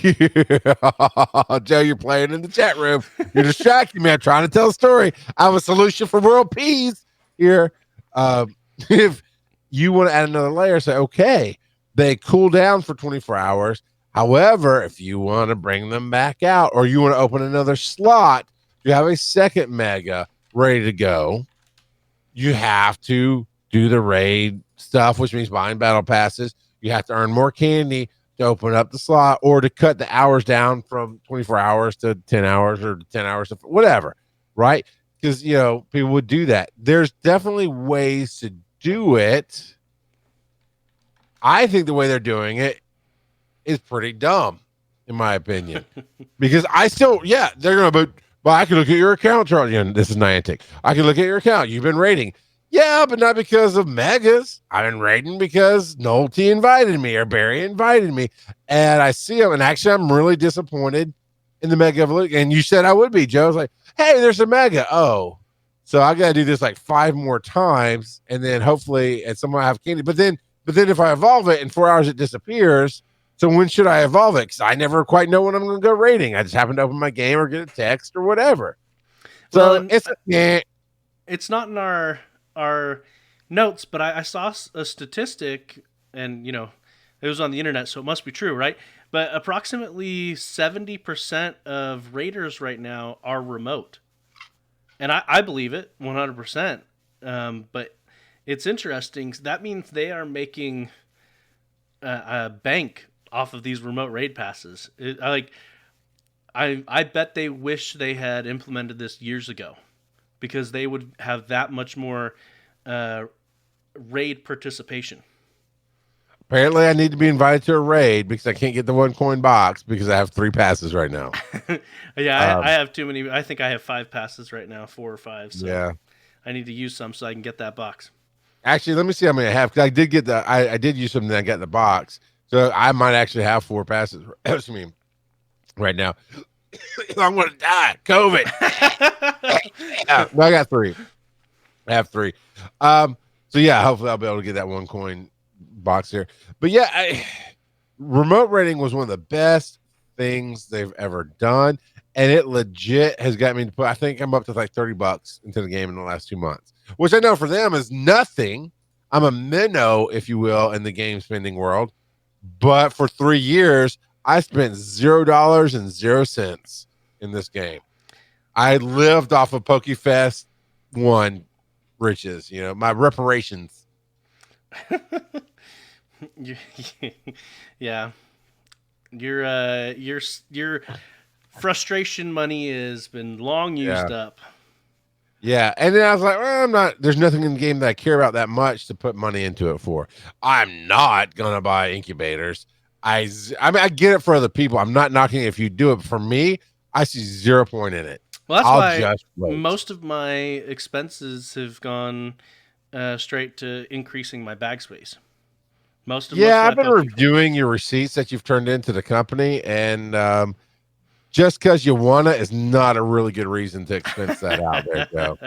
Joe, you're playing in the chat room, you're distracting me. I'm trying to tell a story. I have a solution for world peace here. If you want to add another layer, say, okay, they cool down for 24 hours. However, if you want to bring them back out or you want to open another slot, you have a second mega ready to go. You have to do the raid stuff, which means buying battle passes. You have to earn more candy to open up the slot or to cut the hours down from 24 hours to 10 hours or 10 hours to whatever, right? Because, people would do that. There's definitely ways to do it. I think the way they're doing it is pretty dumb, in my opinion. Because they're going to, but I can look at your account, Charlie. This is Niantic. I can look at your account. You've been raiding. Yeah, but not because of megas. I've been raiding because Nolte invited me or Barry invited me. And I see them. And actually, I'm really disappointed in the mega evolution. And you said I would be, Joe. I was like, hey, there's a mega. Oh, so I got to do this like 5 more times. And then hopefully at some point I have candy. But then if I evolve it in 4 hours, it disappears. So when should I evolve it? Because I never quite know when I'm going to go raiding. I just happen to open my game or get a text or whatever. Well, So and it's it's not in our notes, but I saw a statistic, and it was on the internet, so it must be true, right? But approximately 70% of raiders right now are remote, and I believe it 100%. But it's interesting. That means they are making a bank off of these remote raid passes. I bet they wish they had implemented this years ago, because they would have that much more raid participation. apparently I need to be invited to a raid because I can't get the 1 coin box because I have 3 passes right now. Yeah, I have too many. I think I have 5 passes right now, 4 or 5. So Yeah. I need to use some so I can get that box. Actually, let me see how many I have, because I did get I did use something that I got in the box. So I might actually have 4 passes. Excuse me. Right now. I'm going to die. COVID. Yeah, no, I got 3. I have 3. So yeah, hopefully I'll be able to get that 1 coin box here. But yeah, remote raiding was one of the best things they've ever done, and it legit has got me to put. I think I'm up to like $30 into the game in the last 2 months, which I know for them is nothing. I'm a minnow, if you will, in the game spending world. But for 3 years, I spent $0 in this game. I lived off of PokeFest 1 riches, my reparations. Yeah, your frustration money has been long used up. Yeah, and then I was like, well, there's nothing in the game that I care about that much to put money into it for. I'm not gonna buy incubators. I mean, I get it for other people. I'm not knocking it if you do it. But for me, I see 0 point in it. Well, that's I'll why just wait. most of my expenses have gone straight to increasing my bag space. I've been reviewing your receipts that you've turned into the company, and just because you want it is not a really good reason to expense that out there, Joe.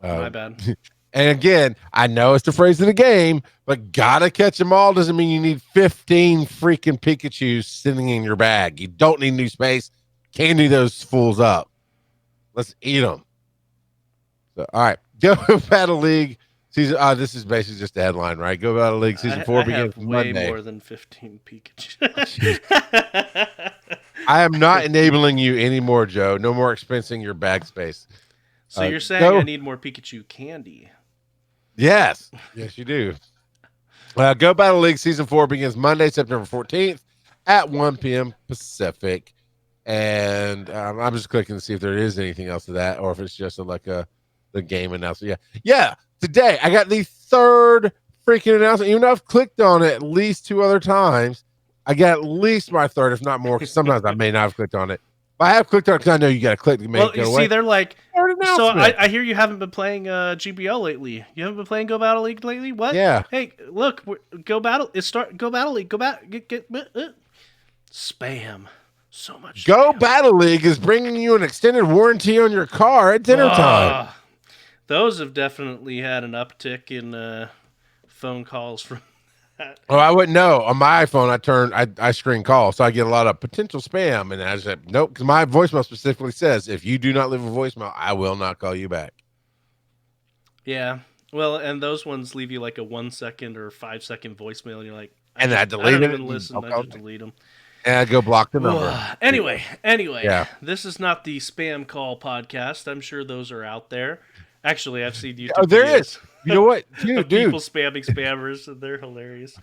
My bad. And again, I know it's the phrase of the game, but gotta catch them all doesn't mean you need 15 freaking Pikachus sitting in your bag. You don't need new space. Candy those fools up. Let's eat them. So, all right, Go Battle League season. This is basically just the headline, right? Go Battle League season 4 begins Monday. Way more than 15 Pikachu. I am not enabling you anymore, Joe. No more expensing your bag space. So you're saying I need more Pikachu candy? Yes, you do. Go Battle League season 4 begins Monday, September 14th at 1 p.m. Pacific, and I'm just clicking to see if there is anything else to that, or if it's just the game announcement. Yeah. Today I got the 3rd freaking announcement. Even though I've clicked on it at least 2 other times, I got at least my 3rd, if not more. Because sometimes I may not have clicked on it. But I have clicked on it because I know you got to click to make it go away. See, they're like, so I hear you haven't been playing GBL lately. You haven't been playing Go Battle League lately? What? Yeah. Hey, look, Go Battle League. Go spam. So much. Go Battle League is bringing you an extended warranty on your car at dinner time. Those have definitely had an uptick in phone calls from that. Oh, I wouldn't know. On my iPhone, I screen call, so I get a lot of potential spam. And I said, nope, because my voicemail specifically says, if you do not leave a voicemail, I will not call you back. Yeah. Well, and those ones leave you like a 1 second or 5 second voicemail, and you're like, I delete it. I don't even listen. I just delete them. And I go block the number. Anyway, yeah. This is not the spam call podcast. I'm sure those are out there. Actually, I've seen YouTube. Oh, there is. You know what, dude? People spamming spammers, and they're hilarious.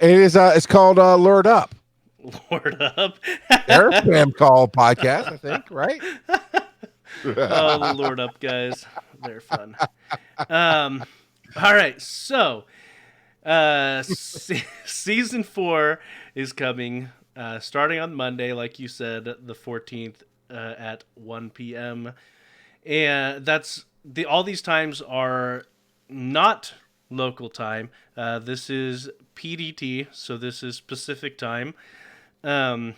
It is. It's called Lured Up. Lured Up. They're a spam call podcast, I think, right? Oh, the Lured Up guys, they're fun. All right, so season 4 is coming, starting on Monday, like you said, the 14th at 1 p.m. And all these times are not local time. This is PDT, so this is Pacific time. And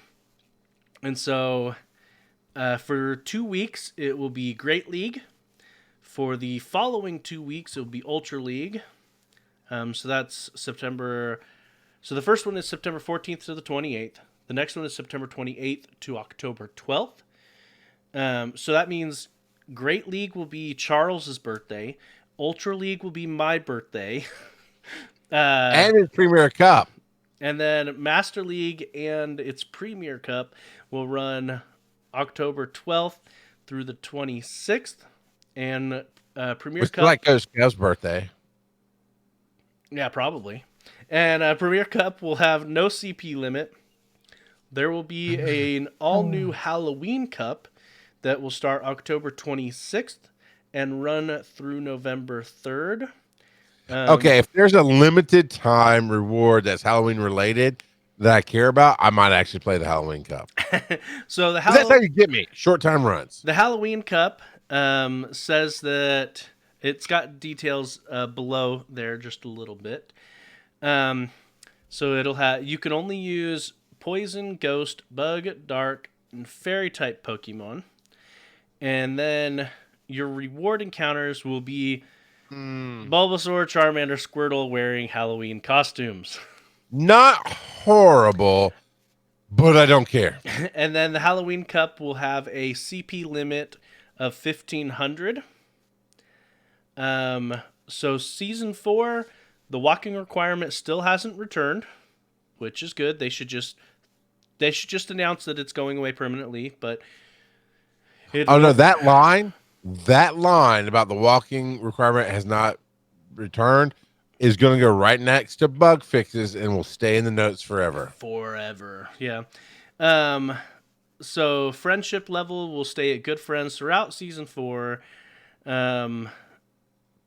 so for 2 weeks, it will be Great League. For the following 2 weeks, it will be Ultra League. So that's September So the first one is September 14th to the 28th. The next one is September 28th to October 12th. So that means Great League will be Charles's birthday. Ultra League will be my birthday. And its Premier Cup. And then Master League and its Premier Cup will run October 12th through the 26th. And Premier Cup... like Coach Kev's birthday. Yeah, probably. And Premier Cup will have no CP limit. There will be an all-new Halloween Cup that will start October 26th and run through November 3rd. Okay, if there's a limited time reward that's Halloween related that I care about, I might actually play the Halloween Cup. So that's how you get me. Short time runs. The Halloween Cup says that it's got details below there just a little bit. So it'll have, you can only use Poison, Ghost, Bug, Dark, and Fairy type Pokemon. And then your reward encounters will be Bulbasaur, Charmander, Squirtle wearing Halloween costumes. Not horrible, but I don't care. And then the Halloween Cup will have a CP limit of 1,500. So Season 4, the walking requirement still hasn't returned, which is good. They should just announce that it's going away permanently, but... no, that line about the walking requirement has not returned is going to go right next to bug fixes and will stay in the notes forever. Forever, yeah. So friendship level will stay at good friends throughout Season 4.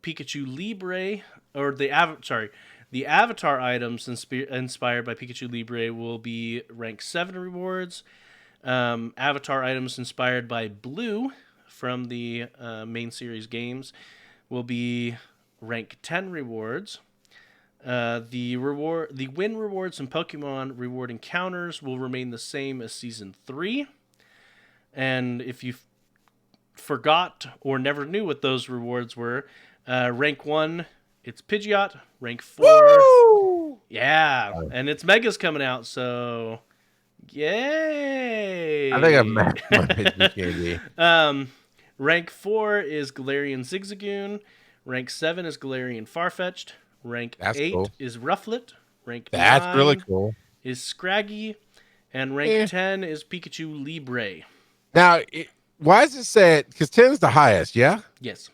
Pikachu Libre, or the avatar items inspired by Pikachu Libre will be rank 7 rewards. Avatar items inspired by Blue from the main series games will be rank 10 rewards. The win rewards and Pokemon reward encounters will remain the same as Season 3. And if you forgot or never knew what those rewards were, rank 1, it's Pidgeot. Rank 4, Woo! Yeah, and its Mega's coming out, so yay! I think I've maxed my Pidgeot candy. Rank 4 is Galarian Zigzagoon. Rank 7 is Galarian Farfetch'd. Rank 8 is Rufflet. Rank 9 really cool. is Scraggy. And rank 10 is Pikachu Libre. Now, why does it say it? Because 10 is the highest, yeah? Yes.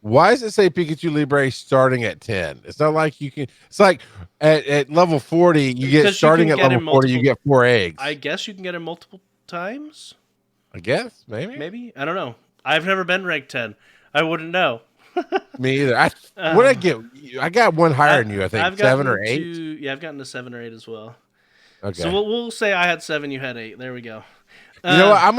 Why does it say Pikachu Libre starting at 10? It's not like you can... It's like at level 40, you get starting at level 40, you get 4 eggs. I guess you can get it multiple times? I guess, maybe. Maybe? I don't know. I've never been rank 10. I wouldn't know. Me either. What did I get? I got one higher than you, I think. 7 or 8? Yeah, I've gotten to 7 or 8 as well. Okay. So we'll say I had 7, you had 8. There we go. You know what? I'm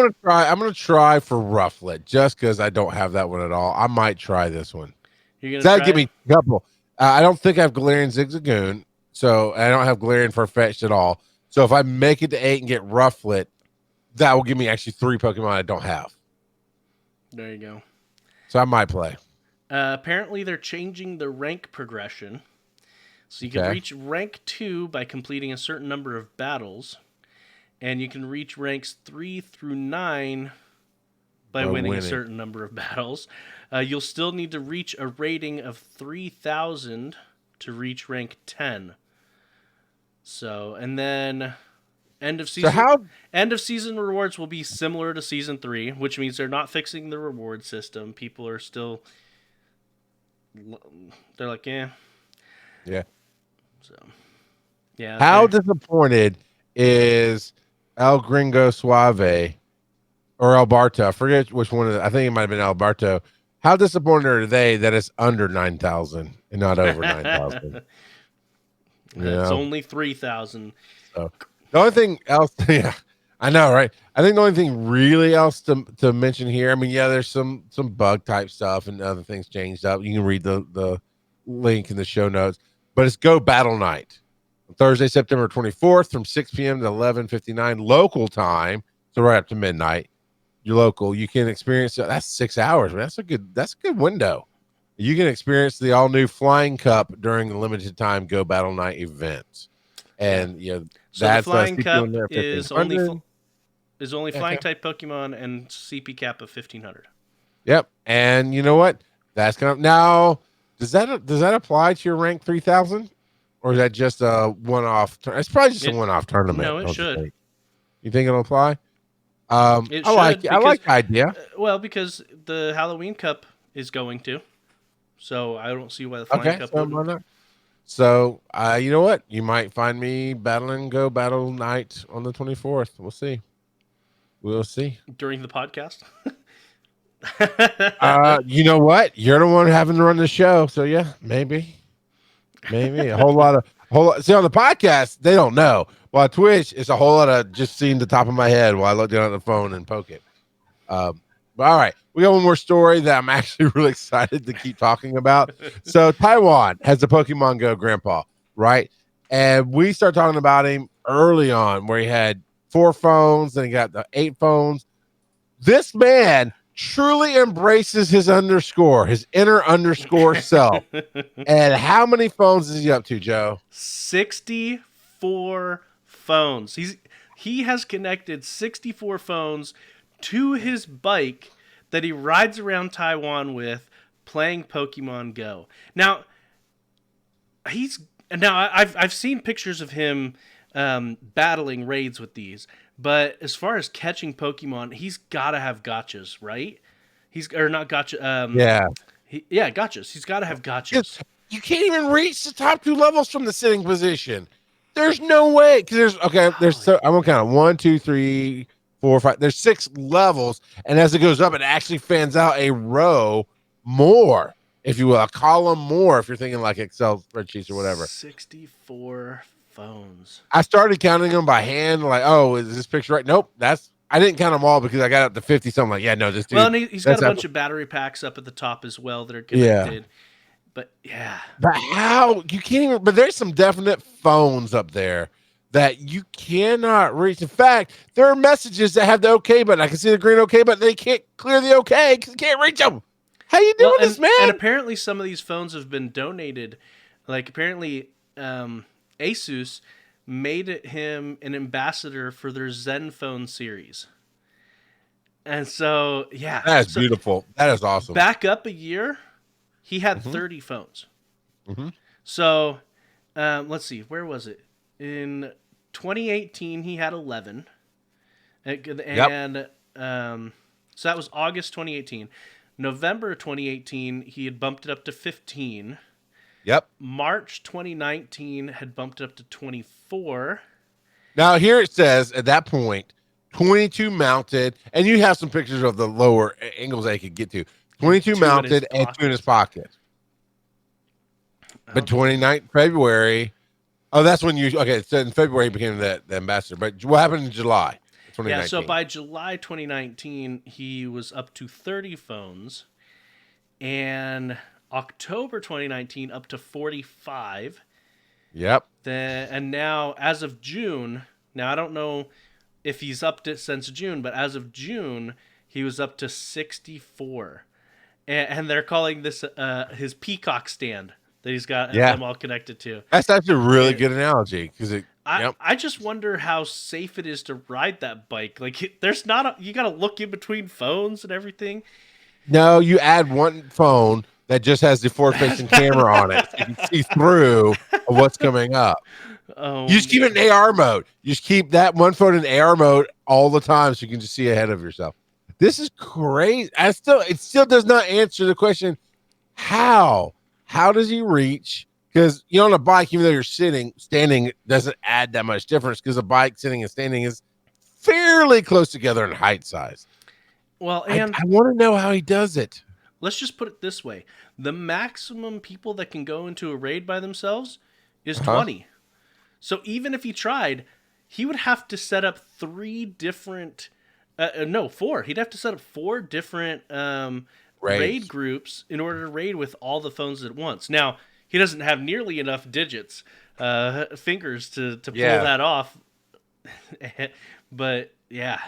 gonna try for Rufflet just because I don't have that one at all. I might try this one. That'll give me a couple. I don't think I have Galarian Zigzagoon, so I don't have Galarian Farfetch'd at all. So if I make it to 8 and get Rufflet, that will give me actually 3 Pokemon I don't have. There you go. So I might play. Apparently, they're changing the rank progression. So you can reach rank 2 by completing a certain number of battles. And you can reach ranks 3 through 9 by winning a certain number of battles. You'll still need to reach a rating of 3,000 to reach rank 10. So, and then end of season rewards will be similar to Season 3, which means they're not fixing the reward system. People are still... They're like, yeah. So, yeah. How disappointed is El Gringo Suave or Alberto? I forget which one. I think it might have been Alberto. How disappointed are they that it's under 9,000 and not over 9,000? It's only 3,000. So the only thing else, yeah, I know, right? I think the only thing really else to mention here, I mean, yeah, there's some bug type stuff and other things changed up. You can read the link in the show notes, but it's Go Battle Night. Thursday, September 24th from 6 p.m. to 11:59 local time, so right up to midnight. You're local. You can experience that's 6 hours. Man. That's a good window. You can experience the all new Flying Cup during the limited time Go Battle Night event. And So the that's flying CP cup in there, is 1500. only Okay. flying type Pokemon and CP cap of 1500. Yep. And you know what? That's kind of now. Does that apply to your rank 3000, or is that just a one-off? It's probably just a one-off tournament. No, it Don't you should. think? You think it'll apply? It I like should, it. I like the idea. Because the Halloween Cup is going to, so I don't see why the Flying Cup So wouldn't. why not? So, you know what? You might find me battling Go Battle Night on the 24th. We'll see. We'll see. During the podcast. You know what? You're the one having to run the show, so yeah, maybe a whole lot. See, on the podcast, they don't know. Well, on Twitch, it's a whole lot of just seeing the top of my head while I look down at the phone and poke it. But all right, we got one more story that I'm actually really excited to keep talking about. So Taiwan has the Pokemon Go grandpa, right? And we start talking about him early on, where he had 4 phones, then he got the 8 phones. This man truly embraces his inner underscore self. And how many phones is he up to, Joe? 64 phones. He has connected 64 phones to his bike that he rides around Taiwan with, playing Pokemon Go. Now, I've seen pictures of him battling raids with these, but as far as catching Pokemon, he's got to have gotchas, right? Not gotcha. Gotchas. He's got to have gotchas. You can't even reach the top 2 levels from the sitting position. There's no way, because I'm gonna count 1, 2, 3, 4, 5. There's 6 levels, and as it goes up, it actually fans out a row more, if you will, a column more, if you're thinking like Excel spreadsheets or whatever. 64 phones. I started counting them by hand, like, oh, is this picture right? Nope, I didn't count them all because I got up to 50. So I'm like, yeah, no, this dude. Well, and he's got a bunch of battery packs up at the top as well that are connected. But how you can't even? But there's some definite phones up there that you cannot reach. In fact, there are messages that have the OK button. I can see the green OK button. They can't clear the OK because you can't reach them. How you doing this, man? And apparently, some of these phones have been donated. Like apparently, Asus made him an ambassador for their Zen phone series. And so, that's beautiful. That is awesome. Back up a year, he had 30 phones. Mm-hmm. So, let's see, where was it? In 2018, he had 11. And so that was August 2018. November 2018, he had bumped it up to 15. Yep. March 2019 had bumped it up to 24. Now, here it says at that point, 22 mounted, and you have some pictures of the lower angles that he could get to. 22 mounted and 2 in his pocket. But 29th February, that's when so in February he became the ambassador. But what happened in July 2019? Yeah, so by July 2019, he was up to 30 phones. And October 2019, up to 45. Yep. And now, as of June, now I don't know if he's up to since June, but as of June, he was up to 64. And they're calling this his peacock stand that he's got them all connected to. That's actually a really good analogy because I just wonder how safe it is to ride that bike. Like, there's not you got to look in between phones and everything. No, you add one phone that just has the forward-facing camera on it, so you can see through what's coming up. You just keep it in AR mode. You just keep that one phone in AR mode all the time, so you can just see ahead of yourself. This is crazy. It still does not answer the question: how does he reach? Because on a bike, even though you're standing doesn't add that much difference because a bike sitting and standing is fairly close together in height size. Well, and I want to know how he does it. Let's just put it this way: the maximum people that can go into a raid by themselves is 20. So even if he tried, he would have to set up 4. He'd have to set up 4 different raid groups in order to raid with all the phones at once. Now, he doesn't have nearly enough fingers to pull that off. But yeah.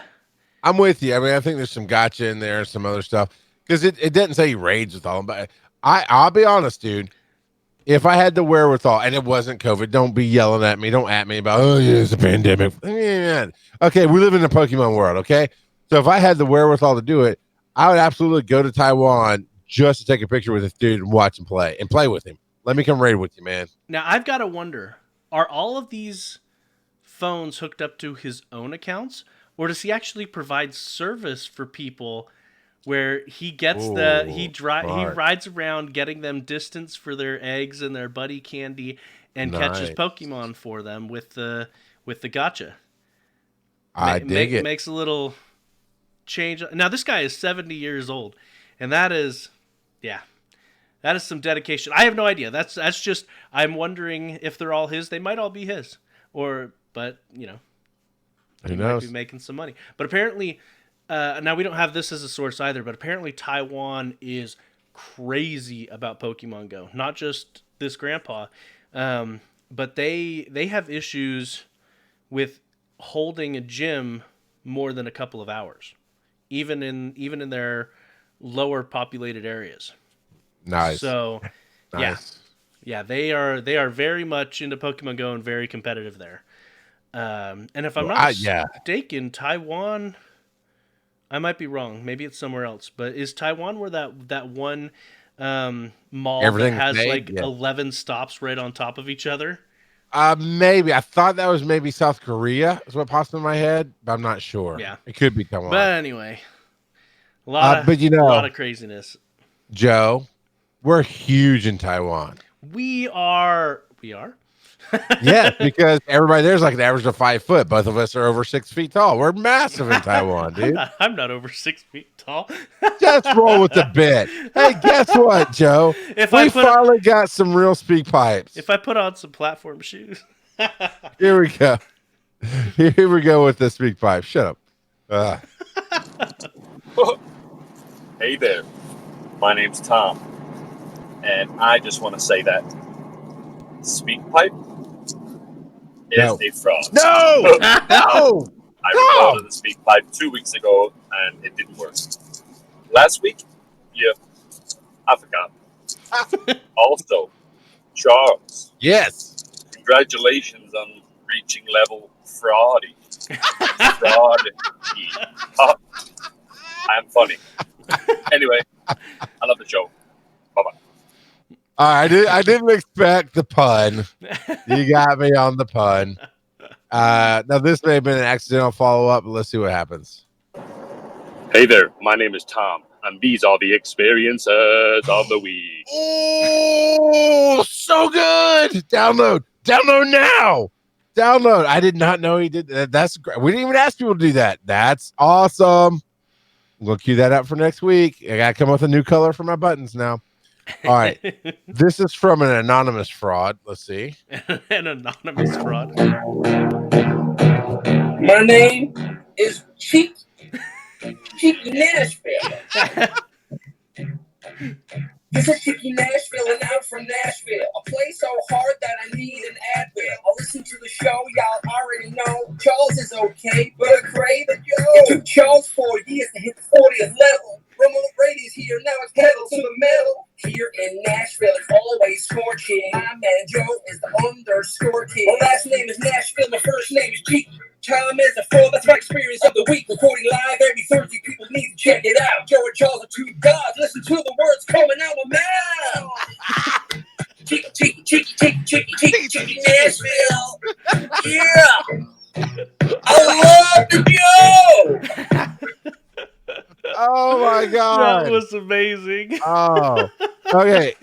I'm with you. I mean, I think there's some gotcha in there, some other stuff. Because it didn't say he raids with all of them. But I'll be honest, dude. if I had the wherewithal, and it wasn't COVID, don't be yelling at me. Don't at me about, oh, yeah, it's a pandemic. Yeah. Okay, we live in the Pokemon world, okay? So if I had the wherewithal to do it, I would absolutely go to Taiwan just to take a picture with this dude and watch him play and play with him. Let me come raid with you, man. Now, I've got to wonder, are all of these phones hooked up to his own accounts, or does he actually provide service for people where he gets he rides around getting them distance for their eggs and their buddy candy and catches Pokemon for them with the gacha. I dig it. Makes a little change. Now this guy is 70 years old, and that is some dedication. I have no idea. That's just, I'm wondering if they're all his. They might all be his, but you know, who knows? Might be making some money. But apparently. Now, we don't have this as a source either, but apparently Taiwan is crazy about Pokemon Go. Not just this grandpa, but they have issues with holding a gym more than a couple of hours, even in their lower populated areas. Nice. So, nice. Yeah, they are very much into Pokemon Go and very competitive there. And if I'm not mistaken, Taiwan. I might be wrong. Maybe it's somewhere else. But is Taiwan where that one mall that has 11 stops right on top of each other? Maybe. I thought that was maybe South Korea is what popped in my head, but I'm not sure. Yeah. It could be Taiwan. But anyway, a lot of craziness. Joe, we're huge in Taiwan. We are. Yeah, because everybody there's like an average of 5 foot. Both of us are over 6 feet tall. We're massive in Taiwan, dude. I'm not over 6 feet tall. Just roll with the bit. Hey, guess what, Joe? We finally got some real speak pipes. If I put on some platform shoes. Here we go. Here we go with the speak pipe. Shut up. Hey there. My name's Tom. And I just want to say that speak pipe is a fraud. No! No! I recorded the speak pipe 2 weeks ago and it didn't work. Last week, I forgot. Also, Charles. Yes. Congratulations on reaching level fraudy. Fraudy. I'm funny. Anyway, I love the show. Bye-bye. I didn't expect the pun. You got me on the pun. Now this may have been an accidental follow-up, but let's see what happens. Hey there, my name is Tom, and these are the experiences of the week. Oh, so good! Download now! Download. I did not know he did that. That's great. We didn't even ask people to do that. That's awesome. I'm gonna cue that up for next week. I gotta come up with a new color for my buttons now. All right. This is from an anonymous fraud. Let's see. An anonymous fraud. My name is Cheeky Nashville. This is Cheeky Nashville, and I'm from Nashville. I play so hard that I need an Advil. I listen to the show, y'all already know. Charles is okay, but I crave a Joe. It took Charles 4 years to hit the 40th level. Rumble Brady's here, now it's pedal to the metal. Here in Nashville, it's always scorching. My man Joe is the underscore king. My last name is Nashville, my first name is Cheeky. Time is a four, that's my experience of the week. Recording live every Thursday, people need to check it out. Joe and Charles are two gods, listen to the words coming out my mouth. Cheeky Nashville. Yeah. I love the Joe. Oh my god, that was amazing. Oh, okay.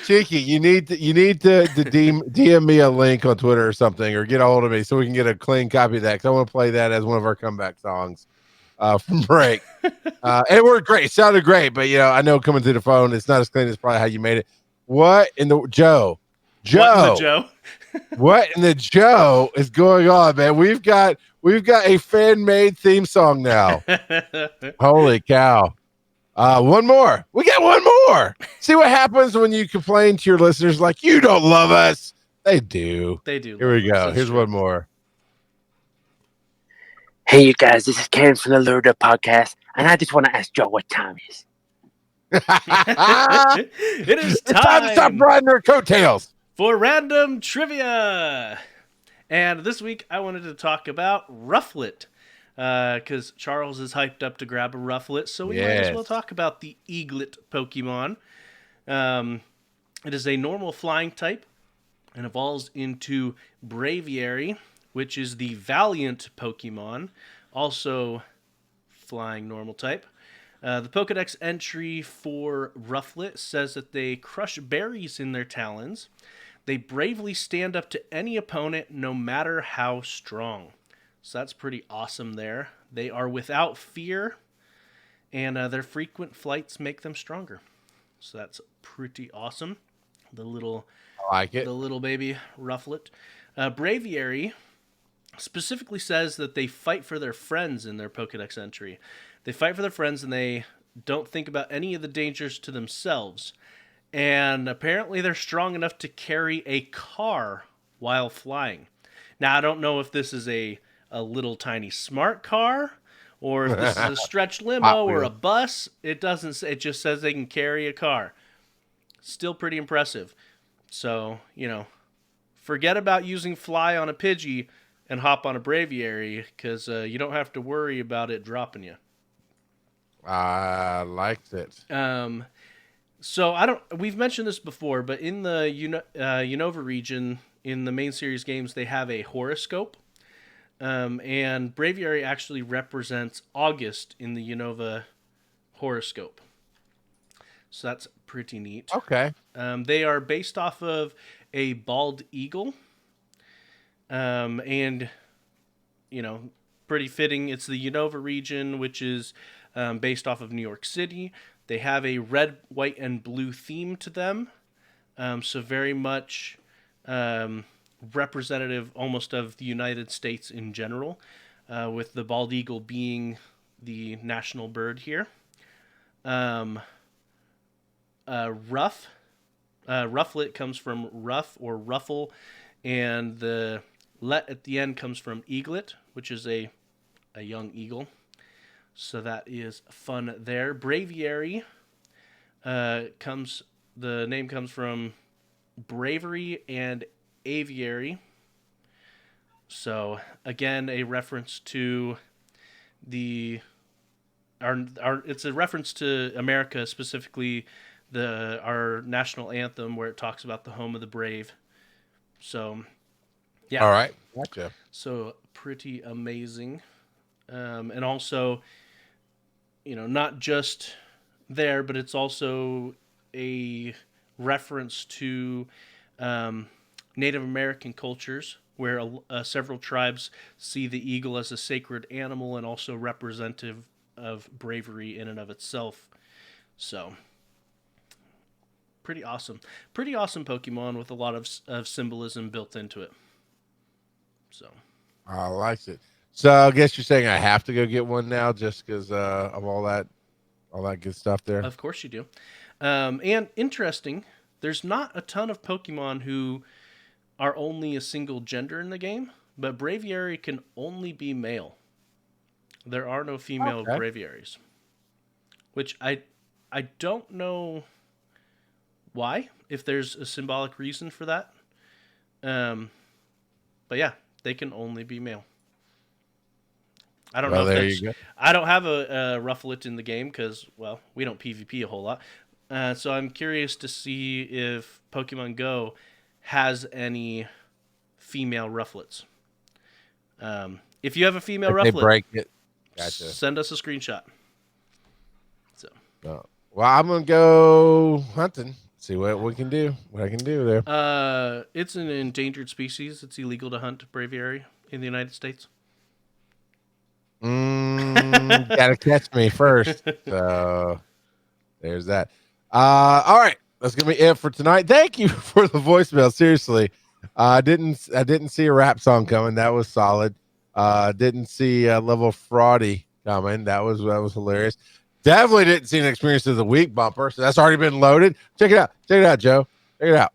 Cheeky, you need to DM me a link on Twitter or something, or get a hold of me so we can get a clean copy of that, because I want to play that as one of our comeback songs from break. And it worked great. It sounded great, but I know coming through the phone, it's not as clean as probably how you made it. What in the Joe? What in the Joe is going on, man? We've got a fan-made theme song now. Holy cow. One more. We got one more. See what happens when you complain to your listeners like, you don't love us. They do. They do. Here we go. Here's one more. Hey, you guys. This is Karen from the GO Podcast, and I just want to ask Joe what time it is. It is It's time to stop time riding our coattails. for random trivia. And this week I wanted to talk about Rufflet. Because Charles is hyped up to grab a Rufflet, so we might as well Yes. talk about the Eaglet Pokemon. It is a normal flying type and evolves into Braviary, which is the Valiant Pokemon, also flying normal type. The Pokedex entry for Rufflet says that they crush berries in their talons. They bravely stand up to any opponent, no matter how strong. So that's pretty awesome there. They are without fear, and their frequent flights make them stronger. So that's pretty awesome. The little baby Rufflet. Braviary specifically says that they fight for their friends in their Pokedex entry. They fight for their friends and they don't think about any of the dangers to themselves. And apparently they're strong enough to carry a car while flying. Now, I don't know if this is a little tiny smart car or if this is a stretched limo or a bus. It doesn't say, it just says they can carry a car. Still pretty impressive. So, forget about using fly on a Pidgey and hop on a Braviary because you don't have to worry about it dropping you. I liked it. So we've mentioned this before, but in the Unova region, in the main series games, they have a horoscope. And Braviary actually represents August in the Unova horoscope. So that's pretty neat. Okay. They are based off of a bald eagle. And, pretty fitting. It's the Unova region, which is based off of New York City. They have a red, white, and blue theme to them. So very much representative almost of the United States in general, with the bald eagle being the national bird here. Rufflet comes from rough or ruffle, and the let at the end comes from eaglet, which is a young eagle. So that is fun there. Braviary the name comes from bravery and aviary. So again, a reference to it's a reference to America, specifically our national anthem, where it talks about the home of the brave. So yeah. All right. Gotcha. So pretty amazing. And also, not just there, but it's also a reference to Native American cultures, where several tribes see the eagle as a sacred animal and also representative of bravery in and of itself. So, pretty awesome. Pretty awesome Pokemon with a lot of symbolism built into it. So, I liked it. So I guess you're saying I have to go get one now just because of all that good stuff there? Of course you do. And interesting, there's not a ton of Pokemon who are only a single gender in the game, but Braviary can only be male. There are no female Braviaries, which I don't know why, if there's a symbolic reason for that. But yeah, they can only be male. I don't know if that's... I don't have a Rufflet in the game because, well, we don't PvP a whole lot. So I'm curious to see if Pokemon Go has any female Rufflets. If you have a female Rufflet, they break it. Gotcha. Send us a screenshot. So, well, I'm gonna go hunting. See what we can do. What I can do there. It's an endangered species. It's illegal to hunt Braviary in the United States. Gotta catch me first. So there's that. All right, that's gonna be it for tonight. Thank you for the voicemail. Seriously, I didn't see a rap song coming. That was solid. Didn't see level fraudy coming. That was hilarious. Definitely didn't see an experience of the week bumper. So that's already been loaded. Check it out. Check it out, Joe. Check it out.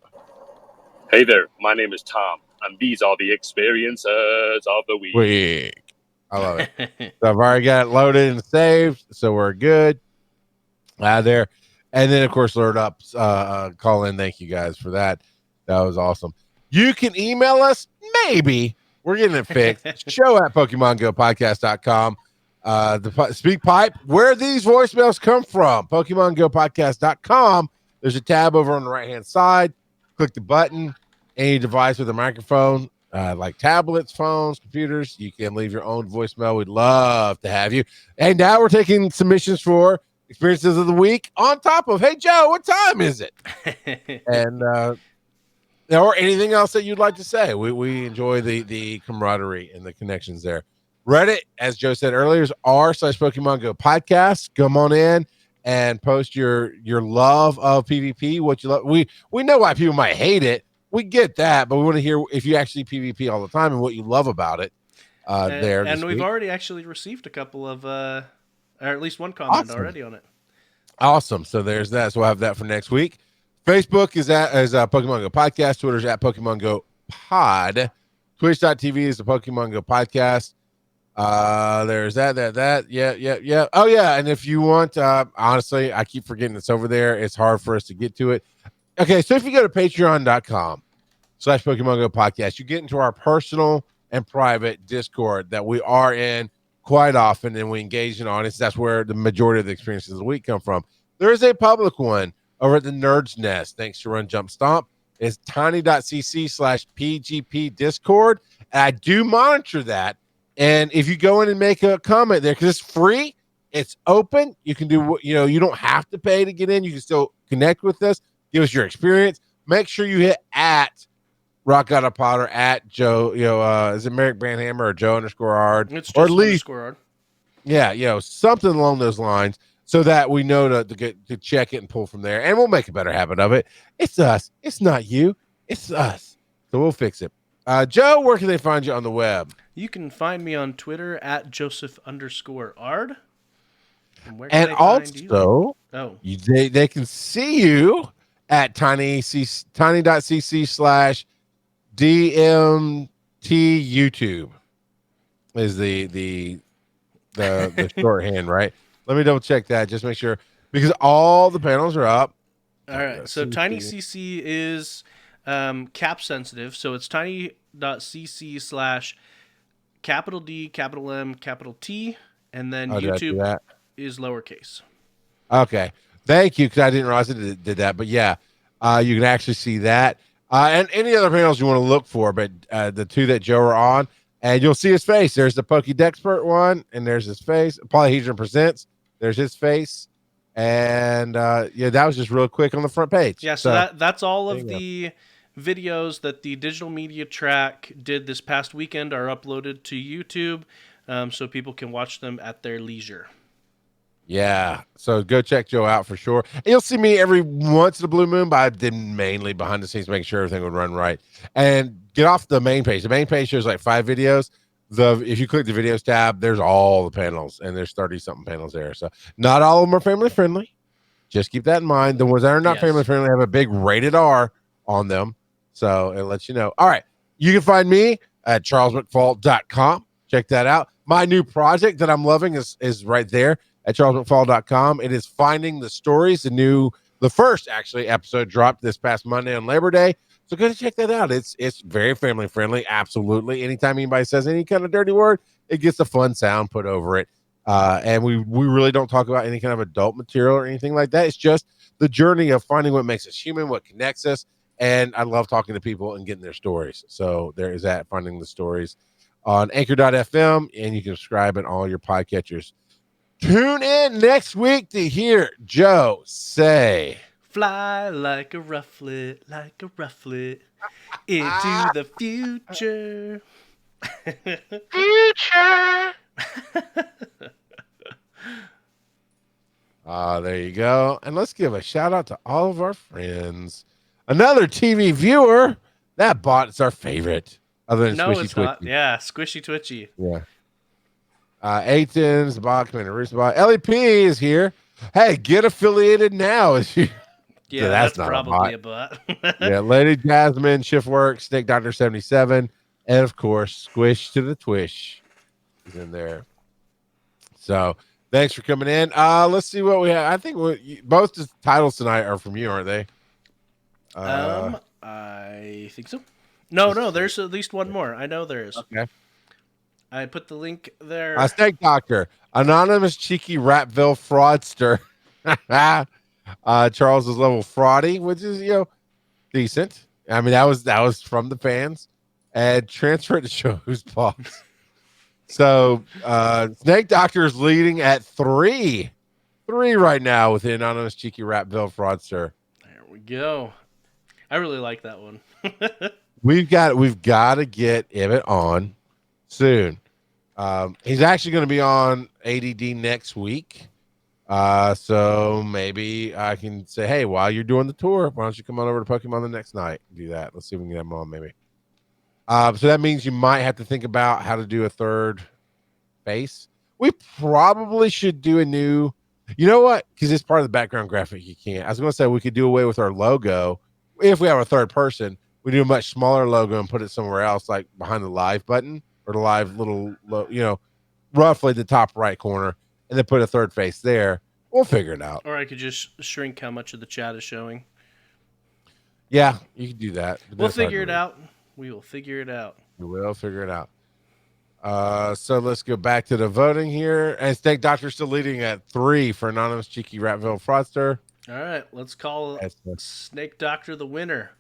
Hey there, my name is Tom, and these are the experiences of the week. I love it. So I've already got it loaded and saved, so we're good. There. And then, of course, Lord Up, call in. Thank you guys for that. That was awesome. You can email us. Maybe. We're getting it fixed. Show at PokemonGoPodcast.com. The Speak Pipe, where these voicemails come from. PokemonGoPodcast.com. There's a tab over on the right-hand side. Click the button. Any device with a microphone, like tablets, phones, computers, you can leave your own voicemail. We'd love to have you. And now we're taking submissions for experiences of the week on top of, hey, Joe, what time is it? And or anything else that you'd like to say. We enjoy the camaraderie and the connections there. Reddit, as Joe said earlier, is r/Pokemon Go Podcast. Come on in and post your love of PvP. What you love. We know why people might hate it. We get that, but we want to hear if you actually PvP all the time and what you love about it. And we've already actually received a couple of, or at least one comment already on it. Awesome. So there's that. So we'll have that for next week. Facebook is Pokemon Go Podcast. Twitter's at Pokemon Go Pod. Twitch.tv is the Pokemon Go Podcast. There's that. Yeah. Oh, yeah. And if you want, honestly, I keep forgetting it's over there. It's hard for us to get to it. Okay, so if you go to patreon.com/Pokemon Go Podcast, you get into our personal and private Discord that we are in quite often, and we engage in audience. That's where the majority of the experiences of the week come from. There is a public one over at the Nerd's Nest, thanks to Run Jump Stomp. It's tiny.cc/PGP Discord. And I do monitor that. And if you go in and make a comment there, because it's free, it's open, you can do, you don't have to pay to get in. You can still connect with us. Give us your experience. Make sure you hit at Rock Out of Potter, at Joe, is it Merrick Brandhammer or Joe _Ard? It's just or at least _Ard. Yeah, something along those lines so that we know to check it and pull from there. And we'll make a better habit of it. It's us. It's not you. It's us. So we'll fix it. Joe, where can they find you on the web? You can find me on Twitter at Joseph _Ard. And also, they can see you at tiny.cc/DMT YouTube is the shorthand, right? Let me double check that. Just make sure, because all the panels are up. All right. So TinyCC is cap sensitive. So it's tiny.cc/D, M, T, and then YouTube is lowercase. Okay. Thank you, because I didn't realize it did that. But yeah, you can actually see that. And any other panels you want to look for, but the two that Joe are on, and you'll see his face. There's the Pokédexpert one, and there's his face. Polyhedron Presents, there's his face. And that was just real quick on the front page. Yeah, so that's all of the videos that the digital media track did this past weekend are uploaded to YouTube, so people can watch them at their leisure. Yeah, so go check Joe out for sure. And you'll see me every once in a blue moon, but I did mainly behind the scenes, making sure everything would run right. And get off the main page. The main page shows like 5 videos. If you click the videos tab, there's all the panels, and there's 30-something panels there. So not all of them are family friendly. Just keep that in mind. The ones that are not family friendly have a big rated R on them. So it lets you know. All right. You can find me at charlesmcfall.com. Check that out. My new project that I'm loving is right there at charlesmcfall.com. It is Finding the Stories. The first actually episode dropped this past Monday on Labor Day. So go to check that out. It's very family friendly. Absolutely. Anytime anybody says any kind of dirty word, it gets a fun sound put over it. And we really don't talk about any kind of adult material or anything like that. It's just the journey of finding what makes us human, what connects us. And I love talking to people and getting their stories. So there is that, Finding the Stories on anchor.fm, and you can subscribe in all your podcatchers. Tune in next week to hear Joe say, "Fly like a rufflet, into the future." Future. There you go. And let's give a shout out to all of our friends. Another TV viewer. That bot is our favorite. Other than Squishy Twitchy. Not. Yeah, Squishy Twitchy. Yeah. Aiton's, the bot, Commander Rooster bot. LEP is here. Hey, get affiliated now. Yeah, so that's not probably a bot. Yeah, Lady Jasmine, Shiftwork, Snake Doctor 77, and of course, Squish to the Twish is in there. So Thanks for coming in. Let's see what we have. I think both the titles tonight are from you, aren't they? I think so. No, there's at least one more. I know there is. Okay. I put the link there. Snake Doctor, anonymous cheeky Rapville fraudster. Charles is level fraudy, which is decent. I mean, that was from the fans, and transfer it to show who's boss. So Snake Doctor is leading at 3 right now with the anonymous cheeky Rapville fraudster. There we go. I really like that one. We've got to get Emmett on soon. He's actually going to be on ADD next week. So maybe I can say, hey, while you're doing the tour, why don't you come on over to Pokemon the next night and do that? Let's see if we can get him on maybe. So that means you might have to think about how to do a third face. We probably should do a new, you know what? Because it's part of the background graphic. You can't. I was going to say we could do away with our logo. If we have a third person, we do a much smaller logo and put it somewhere else, like behind the live button or the live little, roughly the top right corner, and then put a third face there. We'll figure it out. Or I could just shrink how much of the chat is showing. Yeah, you can do that. We'll figure it out. We will figure it out. We will figure it out. So let's go back to the voting here. And Snake Doctor's still leading at 3 for anonymous cheeky Rapville fraudster. All right, let's call Snake Doctor the winner.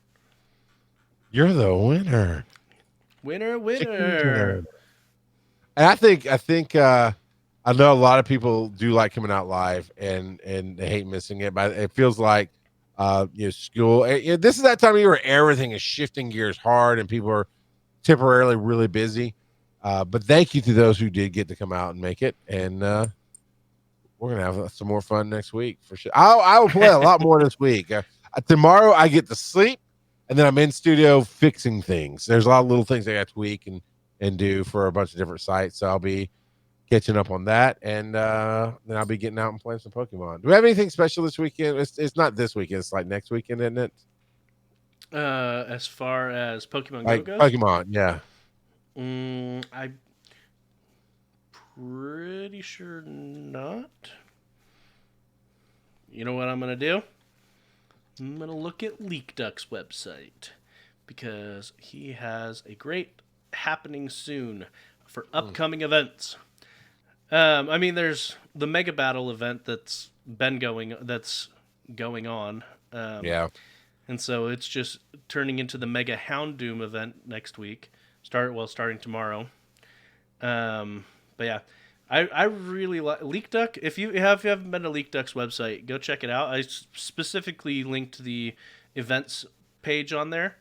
You're the winner. Winner. And I think I know a lot of people do like coming out live and they hate missing it, but it feels like school. This is that time of year where everything is shifting gears hard and people are temporarily really busy. But thank you to those who did get to come out and make it. And we're gonna have some more fun next week for sure. I will play a lot more this week. Tomorrow I get to sleep, and then I'm in studio fixing things. There's a lot of little things I got to tweak and do for a bunch of different sites. So I'll be catching up on that, and then I'll be getting out and playing some Pokemon. Do we have anything special this weekend? It's not this weekend. It's like next weekend, isn't it? As far as Pokemon Go goes? Pokemon, yeah. I'm pretty sure not. You know what I'm going to do? I'm going to look at Leak Duck's website because he has a great happening soon for upcoming events. There's the Mega Battle event that's going on. Yeah. And so it's just turning into the Mega Houndoom event next week. Starting tomorrow. But yeah, I really like Leak Duck. If you haven't been to Leak Duck's website, go check it out. I specifically linked the events page on there.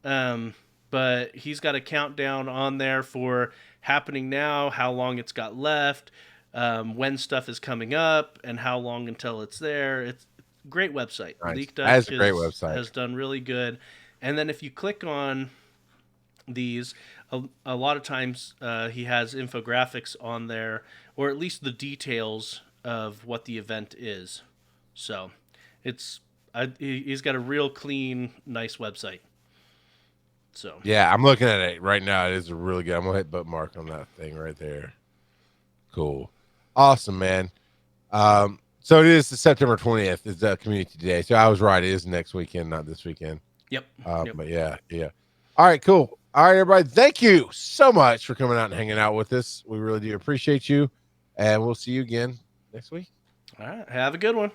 But he's got a countdown on there for happening now, how long it's got left, when stuff is coming up, and how long until it's there. It's a great website. Nice. Leak Duck That's a great website. Has done really good. And then if you click on these, a lot of times he has infographics on there, or at least the details of what the event is. So he's got a real clean, nice website. So yeah, I'm looking at it right now. It is really good. I'm gonna hit bookmark on that thing right there. Cool, awesome, man. So it is the September 20th. Is the community day. So I was right. It is next weekend, not this weekend. Yep. But yeah. All right, cool. All right, everybody. Thank you so much for coming out and hanging out with us. We really do appreciate you, and we'll see you again next week. All right. Have a good one.